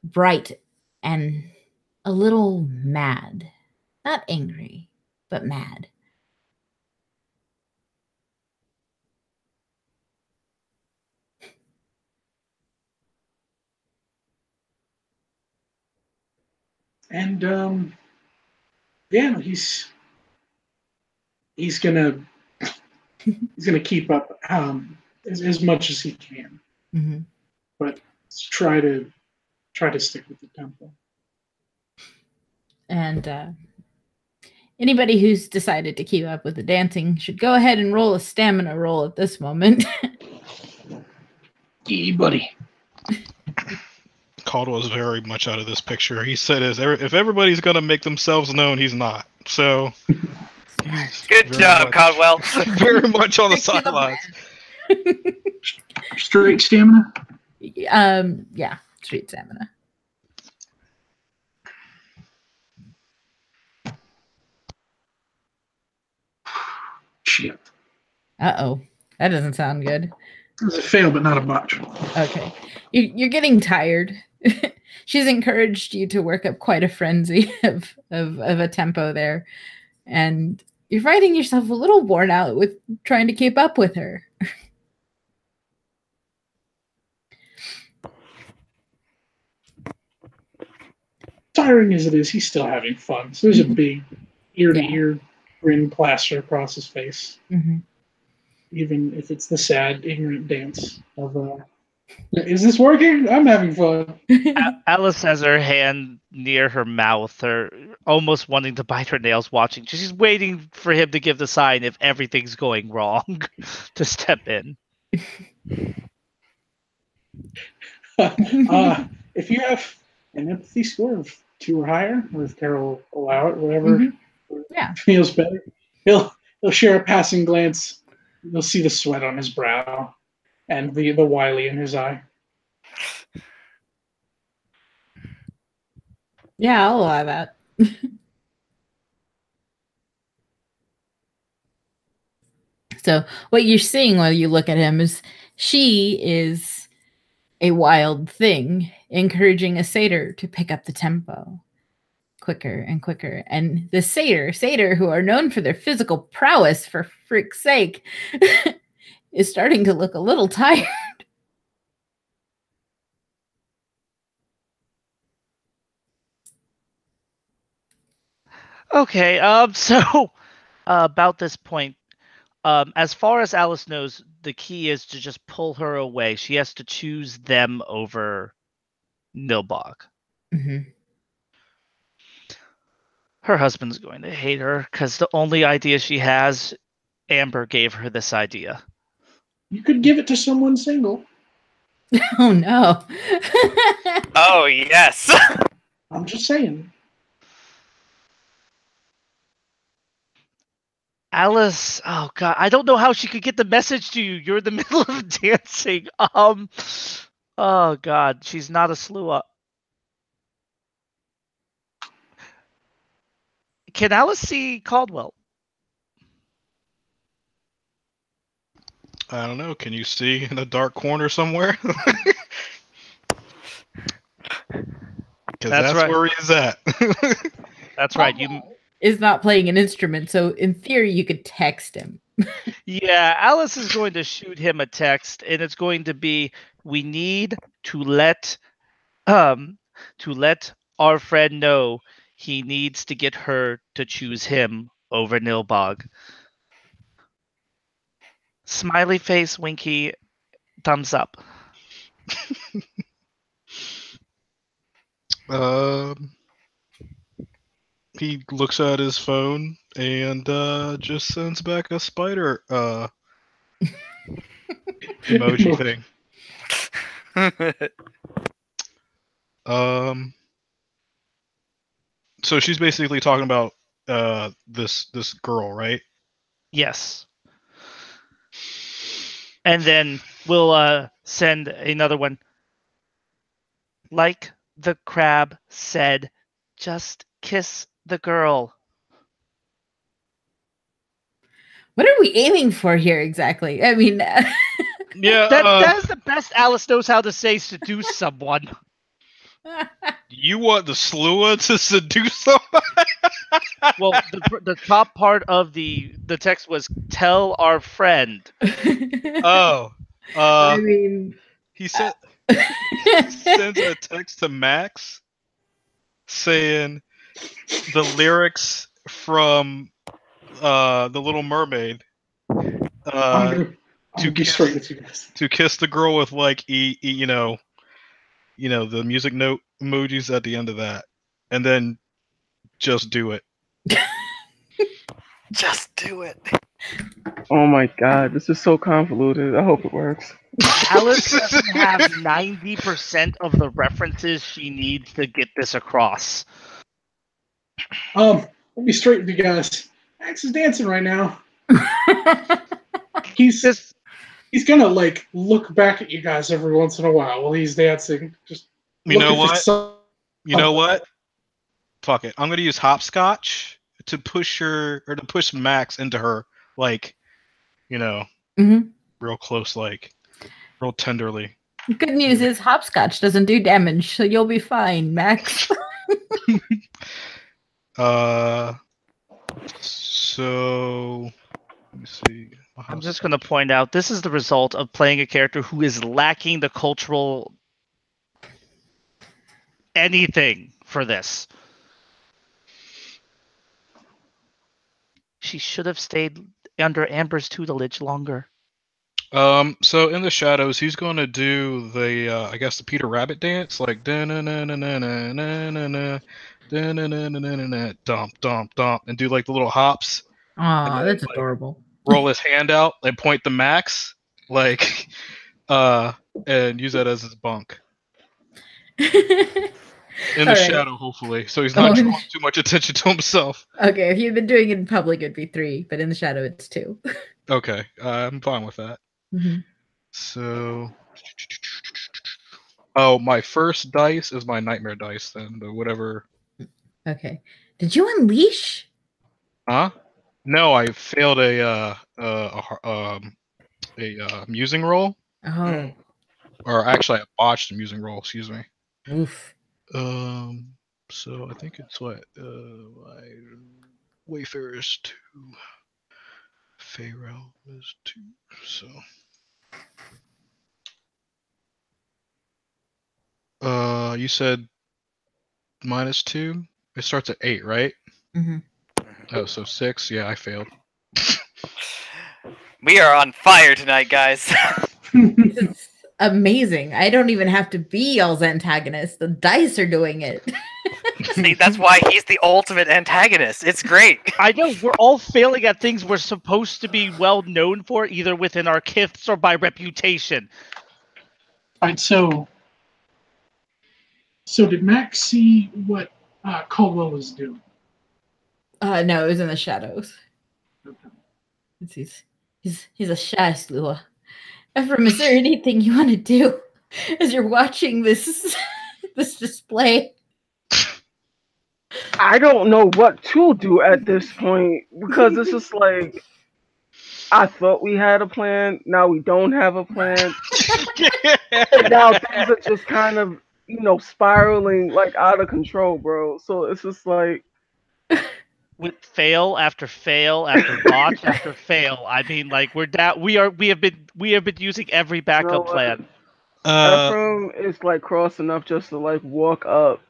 bright and a little mad. Not angry, but mad. And yeah, he's gonna keep up as much as he can, Mm-hmm. but try to stick with the tempo. And anybody who's decided to keep up with the dancing should go ahead and roll a stamina roll at this moment. Hey, buddy. Caldwell's very much out of this picture. He said, if everybody's going to make themselves known, he's not. So, Good very job, much- Caldwell. very much on the Stick to the sidelines. Straight stamina. Yeah, street stamina. Shit. Uh-oh. That doesn't sound good. It was a fail, but not a botch. Okay. You're getting tired. She's encouraged you to work up quite a frenzy of a tempo there. And you're finding yourself a little worn out with trying to keep up with her. Tiring as it is, he's still having fun. So there's a big ear-to-ear grin plaster across his face. Mm-hmm. Even if it's the sad, ignorant dance of, is this working? I'm having fun. Alice has her hand near her mouth, her almost wanting to bite her nails, watching. She's waiting for him to give the sign if everything's going wrong to step in. If you have an empathy score of 2 or higher, or if Carol will allow it, whatever Yeah. feels better, he'll share a passing glance. You'll see the sweat on his brow and the wily in his eye. Yeah, I'll allow that. So what you're seeing while you look at him is she is a wild thing, encouraging a satyr to pick up the tempo quicker and quicker. And the satyr, who are known for their physical prowess, for frick's sake, is starting to look a little tired. Okay, so about this point, as far as Alice knows, the key is to just pull her away. She has to choose them over Nilbog. Mm-hmm. Her husband's going to hate her because the only idea she has, Amber gave her this idea. You could give it to someone single. Oh no. Oh, yes. I'm just saying. Alice, oh god, I don't know how she could get the message to you. You're in the middle of dancing. Oh god, she's not a slew up. Can Alice see Caldwell? I don't know. Can you see in a dark corner somewhere? Because That's right. where he's at. That's right. You Is not playing an instrument, so in theory you could text him. Yeah, Alice is going to shoot him a text, and it's going to be, we need to let our friend know he needs to get her to choose him over Nilbog. Smiley face, winky, thumbs up. He looks at his phone and just sends back a spider emoji thing. So she's basically talking about this girl, right? Yes. And then we'll send another one. Like the crab said, just kiss the girl. What are we aiming for here exactly? I mean, Yeah. That is the best Alice knows how to say seduce someone. You want the Slua to seduce someone? Well, the top part of the text was tell our friend. Oh. I mean, He sends a text to Max saying the lyrics from The Little Mermaid I'm gonna be straight with you guys. to kiss the girl with like you know the music note emojis at the end of that, and then just do it. Just do it. Oh my god, this is so convoluted. I hope it works. Alice doesn't have 90% of the references she needs to get this across. I'll be straight with you guys. Max is dancing right now. He's gonna like look back at you guys every once in a while he's dancing. Just You know what? You know what? Fuck it. I'm gonna use hopscotch to push Max into her, like, real close, like, real tenderly. Good news is hopscotch doesn't do damage, so you'll be fine, Max. So let me see. I'm just going to point out this is the result of playing a character who is lacking the cultural anything for this. She should have stayed under Amber's tutelage longer. So in the shadows, he's going to do the, I guess, the Peter Rabbit dance, like dump, dump, dump, and do like the little hops. Aw, that's adorable. Roll his hand out, like point the Max, like, and use that as his bunk. In the shadow, hopefully, so he's not drawing too much attention to himself. Okay, if you've been doing it in public, it'd be 3, but in the shadow, it's 2. Okay, I'm fine with that. Mm-hmm. So, my first dice is my nightmare dice, then, the whatever. Okay. Did you unleash? Huh? No, I failed a musing roll. Oh. Or actually, I botched a musing roll. Excuse me. Oof. So I think it's what Wayfarer is 2, Pharaoh is 2. So, you said -2. It starts at 8, right? Mm-hmm. Oh, so 6. Yeah, I failed. We are on fire tonight, guys. It's amazing. I don't even have to be y'all's antagonist. The dice are doing it. See, that's why he's the ultimate antagonist. It's great. I know we're all failing at things we're supposed to be well known for, either within our kiths or by reputation. All right, so did Max see what Caldwell was doing? No, it was in the shadows. Okay. He's a shy Slua. Ephraim, is there anything you want to do as you're watching this this display? I don't know what to do at this point because it's just like I thought we had a plan. Now we don't have a plan. And now things are just kind of spiraling like out of control, bro. So it's just like with fail after fail after botch after fail. I mean, like we have been using every backup plan. Ephraim is like cross enough just to like walk up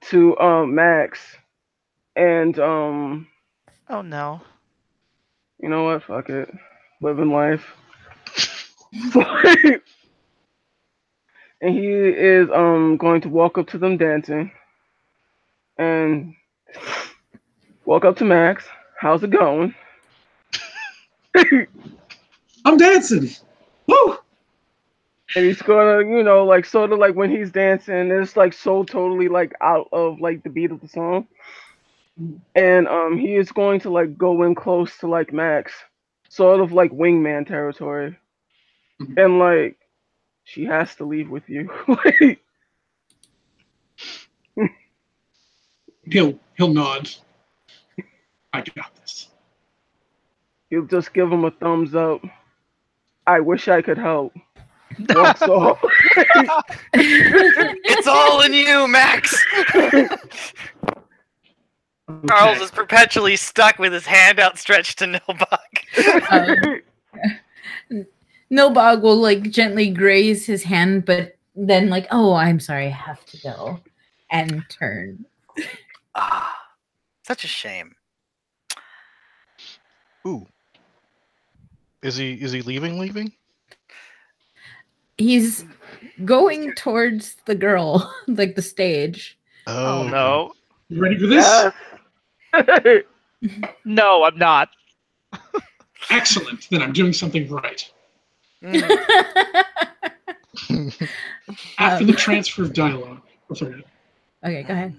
to Max and Oh no. you know what? Fuck it. Living life. And he is going to walk up to them dancing and walk up to Max. How's it going? I'm dancing. Woo! And he's gonna, like sort of like when he's dancing, it's like so totally like out of like the beat of the song. And he is going to like go in close to like Max, sort of like wingman territory. And like she has to leave with you. He'll nod. I got this. He'll just give him a thumbs up. I wish I could help. Walks off. It's all in you, Max. Charles is perpetually stuck with his hand outstretched to Nilbog. Nilbog will like gently graze his hand, but then like, oh, I'm sorry, I have to go, and turn. Such a shame. Ooh. Is he leaving? He's going towards the girl, like the stage. Oh no. You ready for this? No, I'm not. Excellent. Then I'm doing something right. After the transfer of dialogue. Okay, go ahead.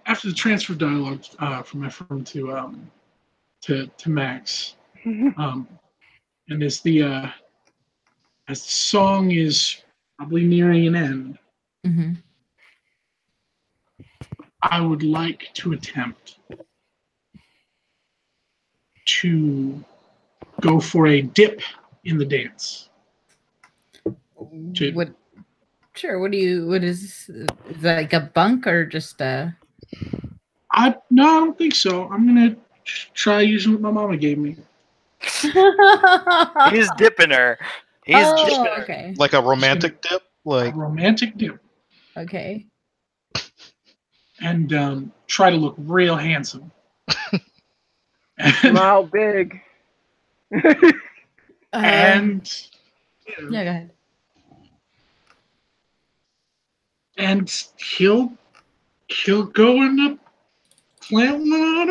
After the transfer of dialogue from Ephraim to Max, and as the song is probably nearing an end, I would like to attempt to go for a dip in the dance. Sure. What is that, like a bunk or just a? No, I don't think so. I'm gonna try using what my mama gave me. He's dipping her. Okay. Like a romantic dip? Like a romantic dip. Okay. And try to look real handsome. Smile big. And yeah, go ahead. And he'll go in the plant on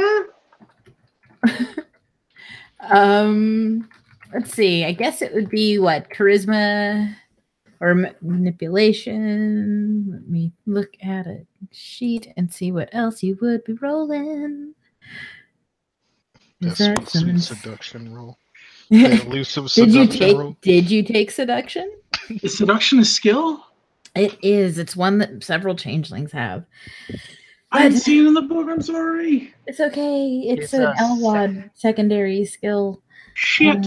her. Let's see. I guess it would be what, charisma or manipulation. Let me look at a sheet and see what else you would be rolling. Is that sweet seduction roll? Elusive seduction roll? Did you take seduction? Is seduction a skill? It is. It's one that several changelings have. I hadn't seen it in the book. I'm sorry. It's okay. It's an LWoD secondary skill. Shit.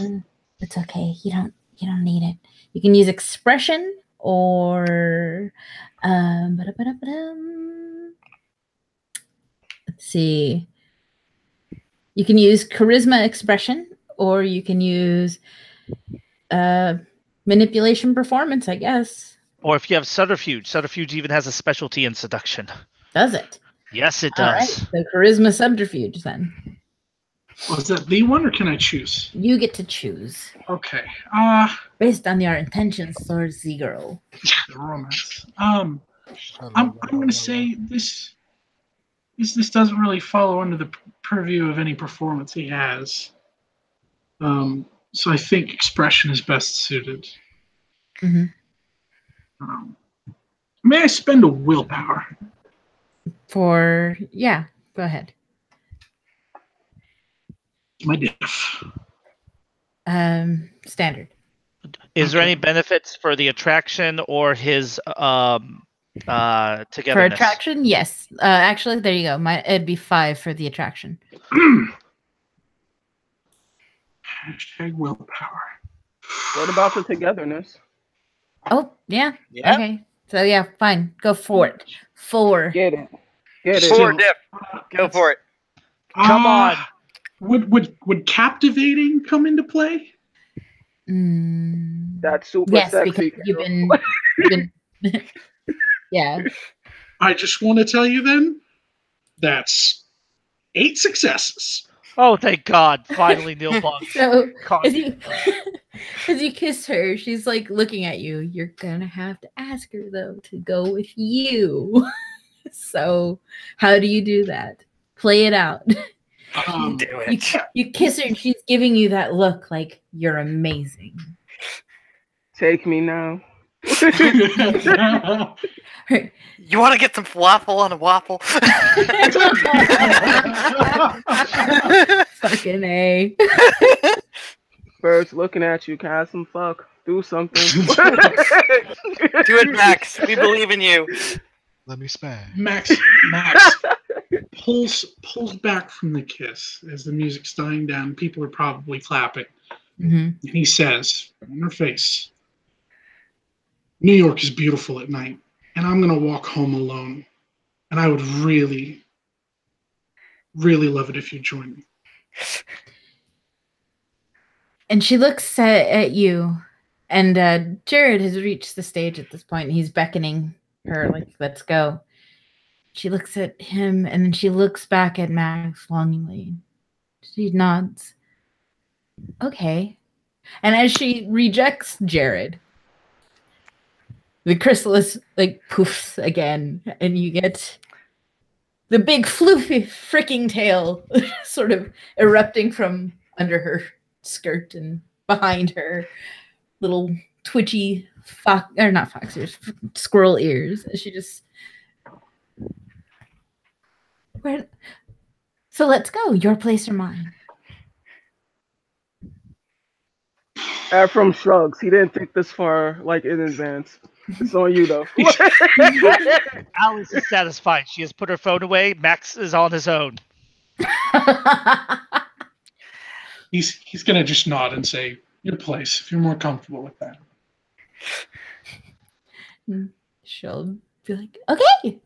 It's okay. You don't need it. You can use expression or let's see. You can use charisma expression, or you can use manipulation performance, I guess. Or if you have subterfuge. Subterfuge even has a specialty in seduction. Does it? Yes, it does. All right. So charisma subterfuge then. Was that the one, or can I choose? You get to choose. Okay. Based on your intentions towards the girl. The romance. I'm going to say this doesn't really follow under the purview of any performance he has. So I think expression is best suited. May I spend a willpower? Go ahead. My diff. Standard. Is there any benefits for the attraction or his togetherness? For attraction, yes. Actually, there you go. It'd be 5 for the attraction. Hashtag willpower. What about the togetherness? Oh, yeah. Yeah. Okay. So yeah, fine. Go for it. 4. Get it. Get it. Still, Four dip. Go for it. Come on. Would captivating come into play? That's super Yes, sexy. because you've been yeah. I just want to tell you then, that's 8 successes. Oh, thank God. Finally, Neil Bog. So Caught. as you as you kiss her, she's like looking at you. You're gonna have to ask her though to go with you. So how do you do that? Play it out. Do You, it. you kiss her and she's giving you that look like you're amazing. Take me now. Her- You want to get some falafel on a waffle? Fucking A. First looking at you, cast some fuck. Do something. Do it, Max. We believe in you. Let me smash. Max pulls back from the kiss as the music's dying down. People are probably clapping. Mhm. And he says, in her face, New York is beautiful at night, and I'm going to walk home alone. And I would really, really love it if you join me. And she looks at you, and Jared has reached the stage at this point, and he's beckoning her, like, let's go. She looks at him, and then she looks back at Max longingly. She nods. Okay. And as she rejects Jared, the chrysalis, like, poofs again, and you get the big floofy freaking tail sort of erupting from under her skirt and behind her little twitchy fox, or not fox ears, squirrel ears. She just so let's go. Your place or mine? Ephraim shrugs. He didn't think this far, like, in advance. It's on you, though. Alice is satisfied. She has put her phone away. Max is on his own. He's going to just nod and say, your place, if you're more comfortable with that. She'll be like, okay.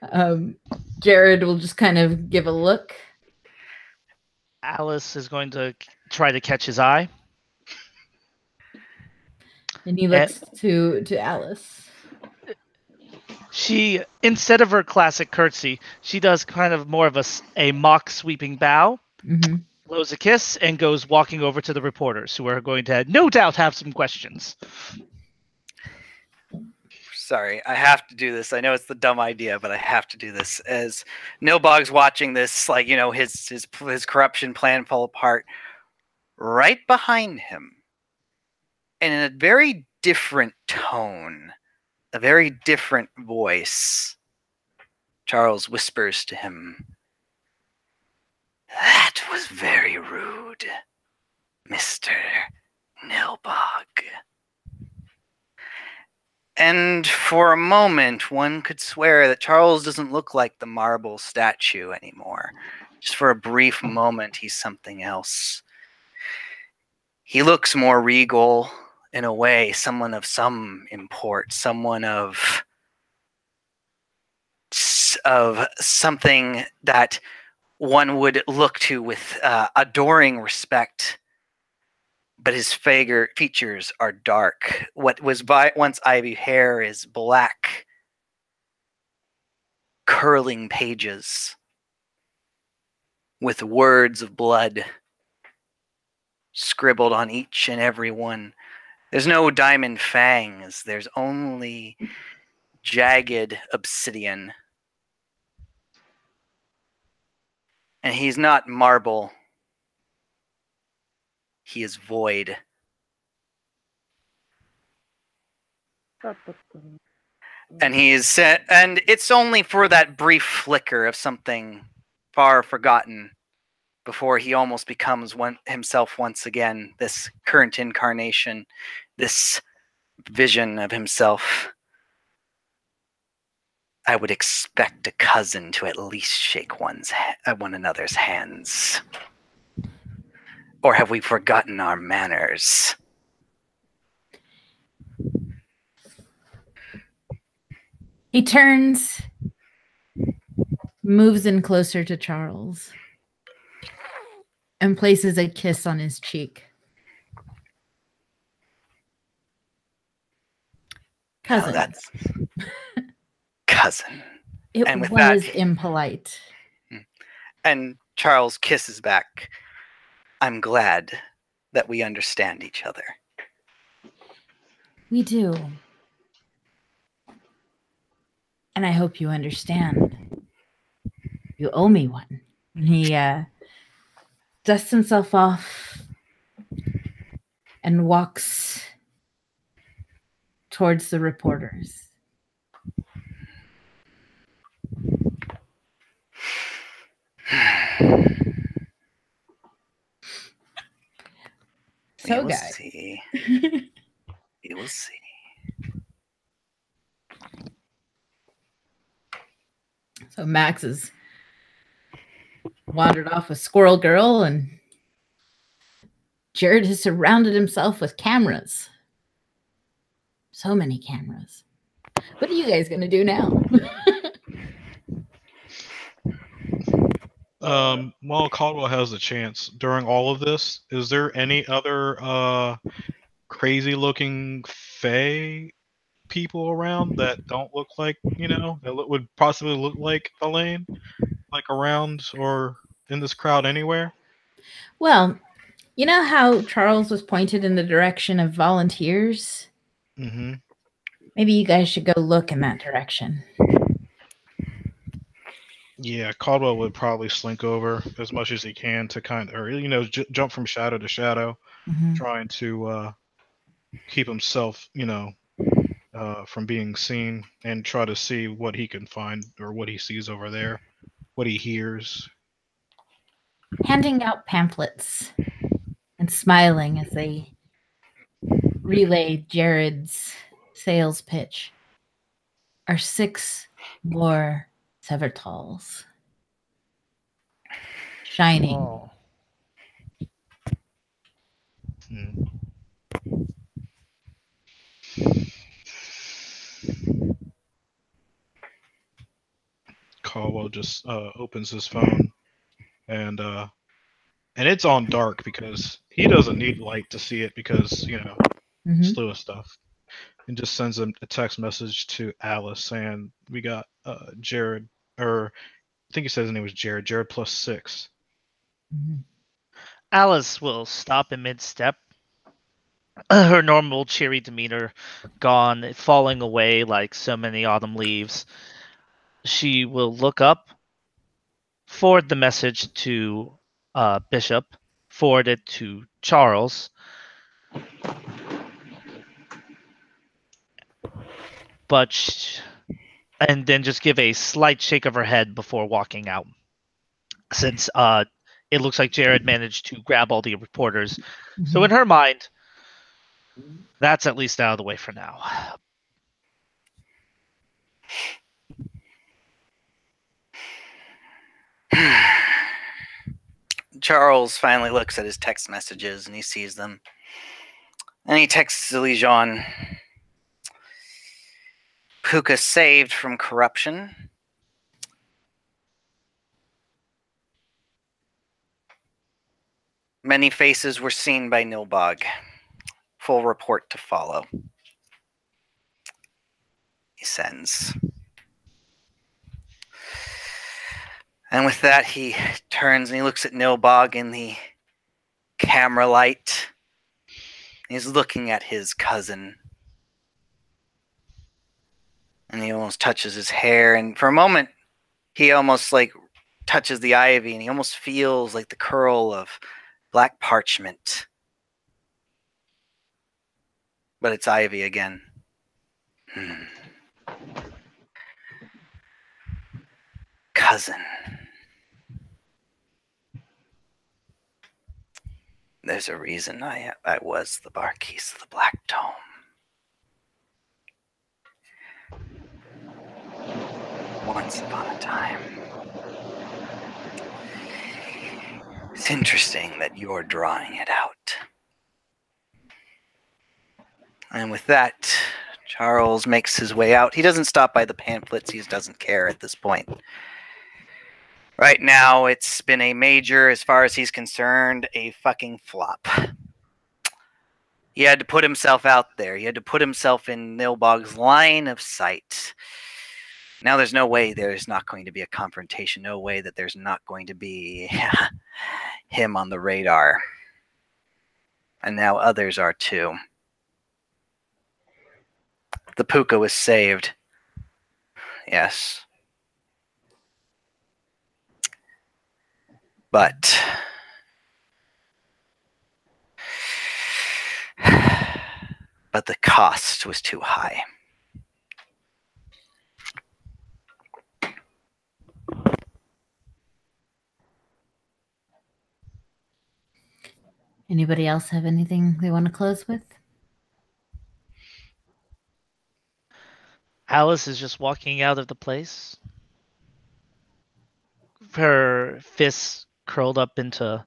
And, Jared will just kind of give a look. Alice is going to try to catch his eye. And he looks to Alice. She, instead of her classic curtsy, she does kind of more of a mock sweeping bow, blows a kiss, and goes walking over to the reporters, who are going to no doubt have some questions. Sorry, I have to do this. I know it's the dumb idea, but I have to do this. As Nilbog's watching this, like, you know, his corruption plan fall apart, right behind him, and in a very different tone, a very different voice, Charles whispers to him, "That was very rude, Mr. Nilbog." And for a moment, one could swear that Charles doesn't look like the marble statue anymore. Just for a brief moment, he's something else. He looks more regal in a way, someone of some import, someone of something that one would look to with adoring respect. But his features are dark. What was once ivy hair is black, curling pages with words of blood scribbled on each and every one. There's no diamond fangs. There's only jagged obsidian. And he's not marble. He is void. And he is set, and it's only for that brief flicker of something far forgotten before he almost becomes himself once again, this current incarnation, this vision of himself. I would expect a cousin to at least shake one another's hands. Or have we forgotten our manners? He turns, moves in closer to Charles, and places a kiss on his cheek. Cousin. Oh, that's cousin. It and with was that- impolite. And Charles kisses back. I'm glad that we understand each other. We do. And I hope you understand. You owe me one. And he dusts himself off and walks towards the reporters. We So, will guys. see. We will see. So Max has wandered off with Squirrel Girl, and Jared has surrounded himself with cameras. So many cameras. What are you guys going to do now? While Caldwell has the chance during all of this, is there any other crazy looking fae people around that don't look like, that would possibly look like Elaine, like around or in this crowd anywhere? Well, you know how Charles was pointed in the direction of volunteers? Mm-hmm. Maybe you guys should go look in that direction. Yeah, Caldwell would probably slink over as much as he can to jump from shadow to shadow, trying to keep himself, from being seen, and try to see what he can find or what he sees over there, what he hears. Handing out pamphlets and smiling as they relay Jared's sales pitch are 6 more Severtals. Shining. Oh. Hmm. Caldwell just opens his phone, and it's on dark because he doesn't need light to see it because slew of stuff, and just sends him a text message to Alice saying we got Jared, or I think he says his name was Jared. Jared +6. Alice will stop in mid-step. Her normal cheery demeanor gone, falling away like so many autumn leaves. She will look up, forward the message to Bishop, forward it to Charles, and then just give a slight shake of her head before walking out. Since it looks like Jared managed to grab all the reporters. So in her mind, that's at least out of the way for now. Charles finally looks at his text messages and he sees them. And he texts Lejean, Puka saved from corruption. Many faces were seen by Nilbog. Full report to follow. He sends. And with that, he turns and he looks at Nilbog in the camera light. He's looking at his cousin. And he almost touches his hair. And for a moment, he almost touches the ivy. And he almost feels like the curl of black parchment. But it's ivy again. Cousin. There's a reason I was the Barkees of the Black Tome. Once upon a time. It's interesting that you're drawing it out. And with that, Charles makes his way out. He doesn't stop by the pamphlets. He doesn't care at this point. Right now, it's been a major, as far as he's concerned, a fucking flop. He had to put himself out there. He had to put himself in Nilbog's line of sight. Now there's no way there's not going to be a confrontation. No way that there's not going to be him on the radar. And now others are too. The puka was saved. Yes. But the cost was too high. Anybody else have anything they want to close with? Alice is just walking out of the place. Her fists curled up into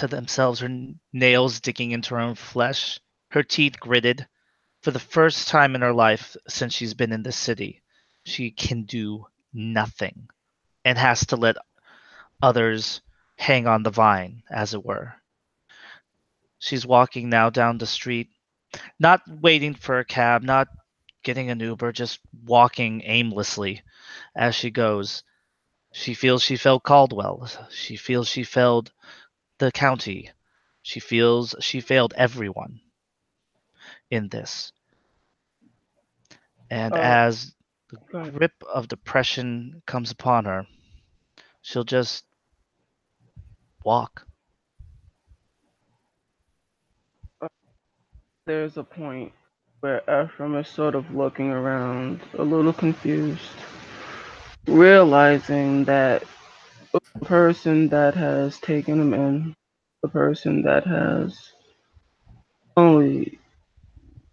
themselves, her nails digging into her own flesh, her teeth gritted. For the first time in her life since she's been in this city, she can do nothing and has to let others hang on the vine, as it were. She's walking now down the street, not waiting for a cab, not getting an Uber, just walking aimlessly as she goes. She feels she failed Caldwell. She feels she failed the county. She feels she failed everyone in this. And as the grip of depression comes upon her, she'll just walk. There's a point where Ephraim is sort of looking around, a little confused, realizing that the person that has taken him in, the person that has only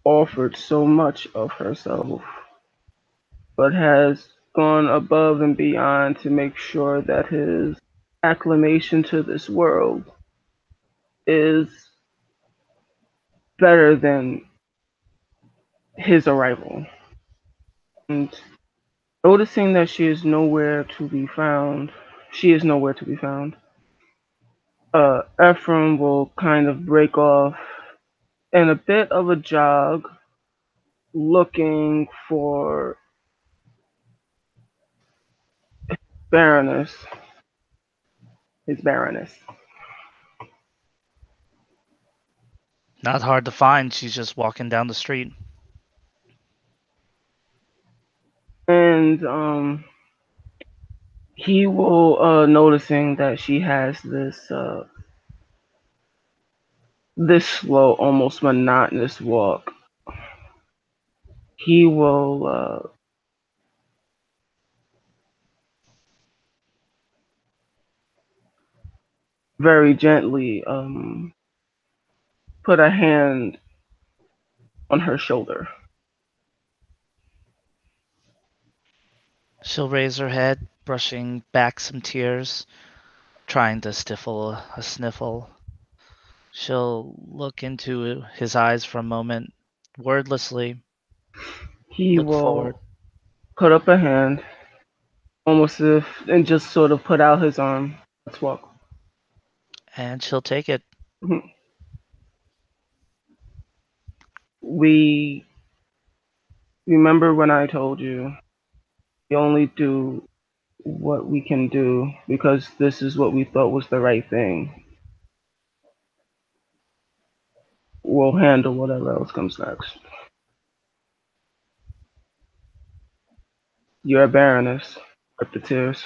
offered so much of herself, but has gone above and beyond to make sure that his acclimation to this world is better than his arrival. And noticing that she is nowhere to be found, Ephraim will kind of break off in a bit of a jog, looking for Baroness, his Baroness. Not hard to find. She's just walking down the street. And he will, noticing that she has this slow, almost monotonous walk, he will very gently put a hand on her shoulder. She'll raise her head, brushing back some tears, trying to stifle a sniffle. She'll look into his eyes for a moment, wordlessly. He Look will forward. put up a hand, almost as if, and just sort of put out his arm. Let's walk. And she'll take it. We remember when I told you we only do what we can do because this is what we thought was the right thing. We'll handle whatever else comes next. You're a Baroness. Wipe the tears.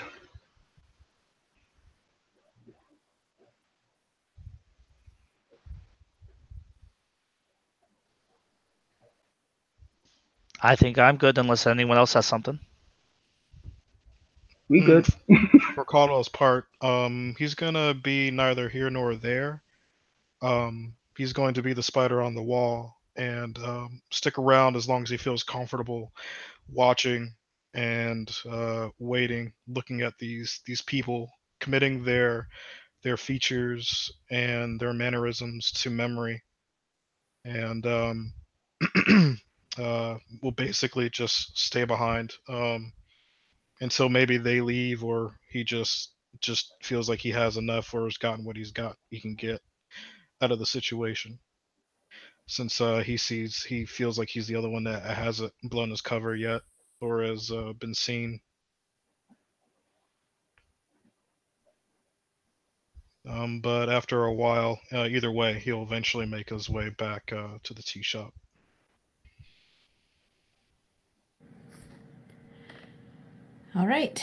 I think I'm good unless anyone else has something. We good. For Caldwell's part, he's gonna be neither here nor there. He's going to be the spider on the wall and stick around as long as he feels comfortable watching and waiting, looking at these people committing their features and their mannerisms to memory. And will basically just stay behind until maybe they leave, or he just feels like he has enough or has gotten what he can get out of the situation. Since he feels like he's the other one that hasn't blown his cover yet or has been seen. But after a while, either way, he'll eventually make his way back to the tea shop. All right.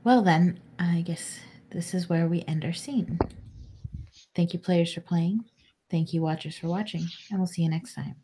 Well, then, I guess this is where we end our scene. Thank you, players, for playing. Thank you, watchers, for watching, and we'll see you next time.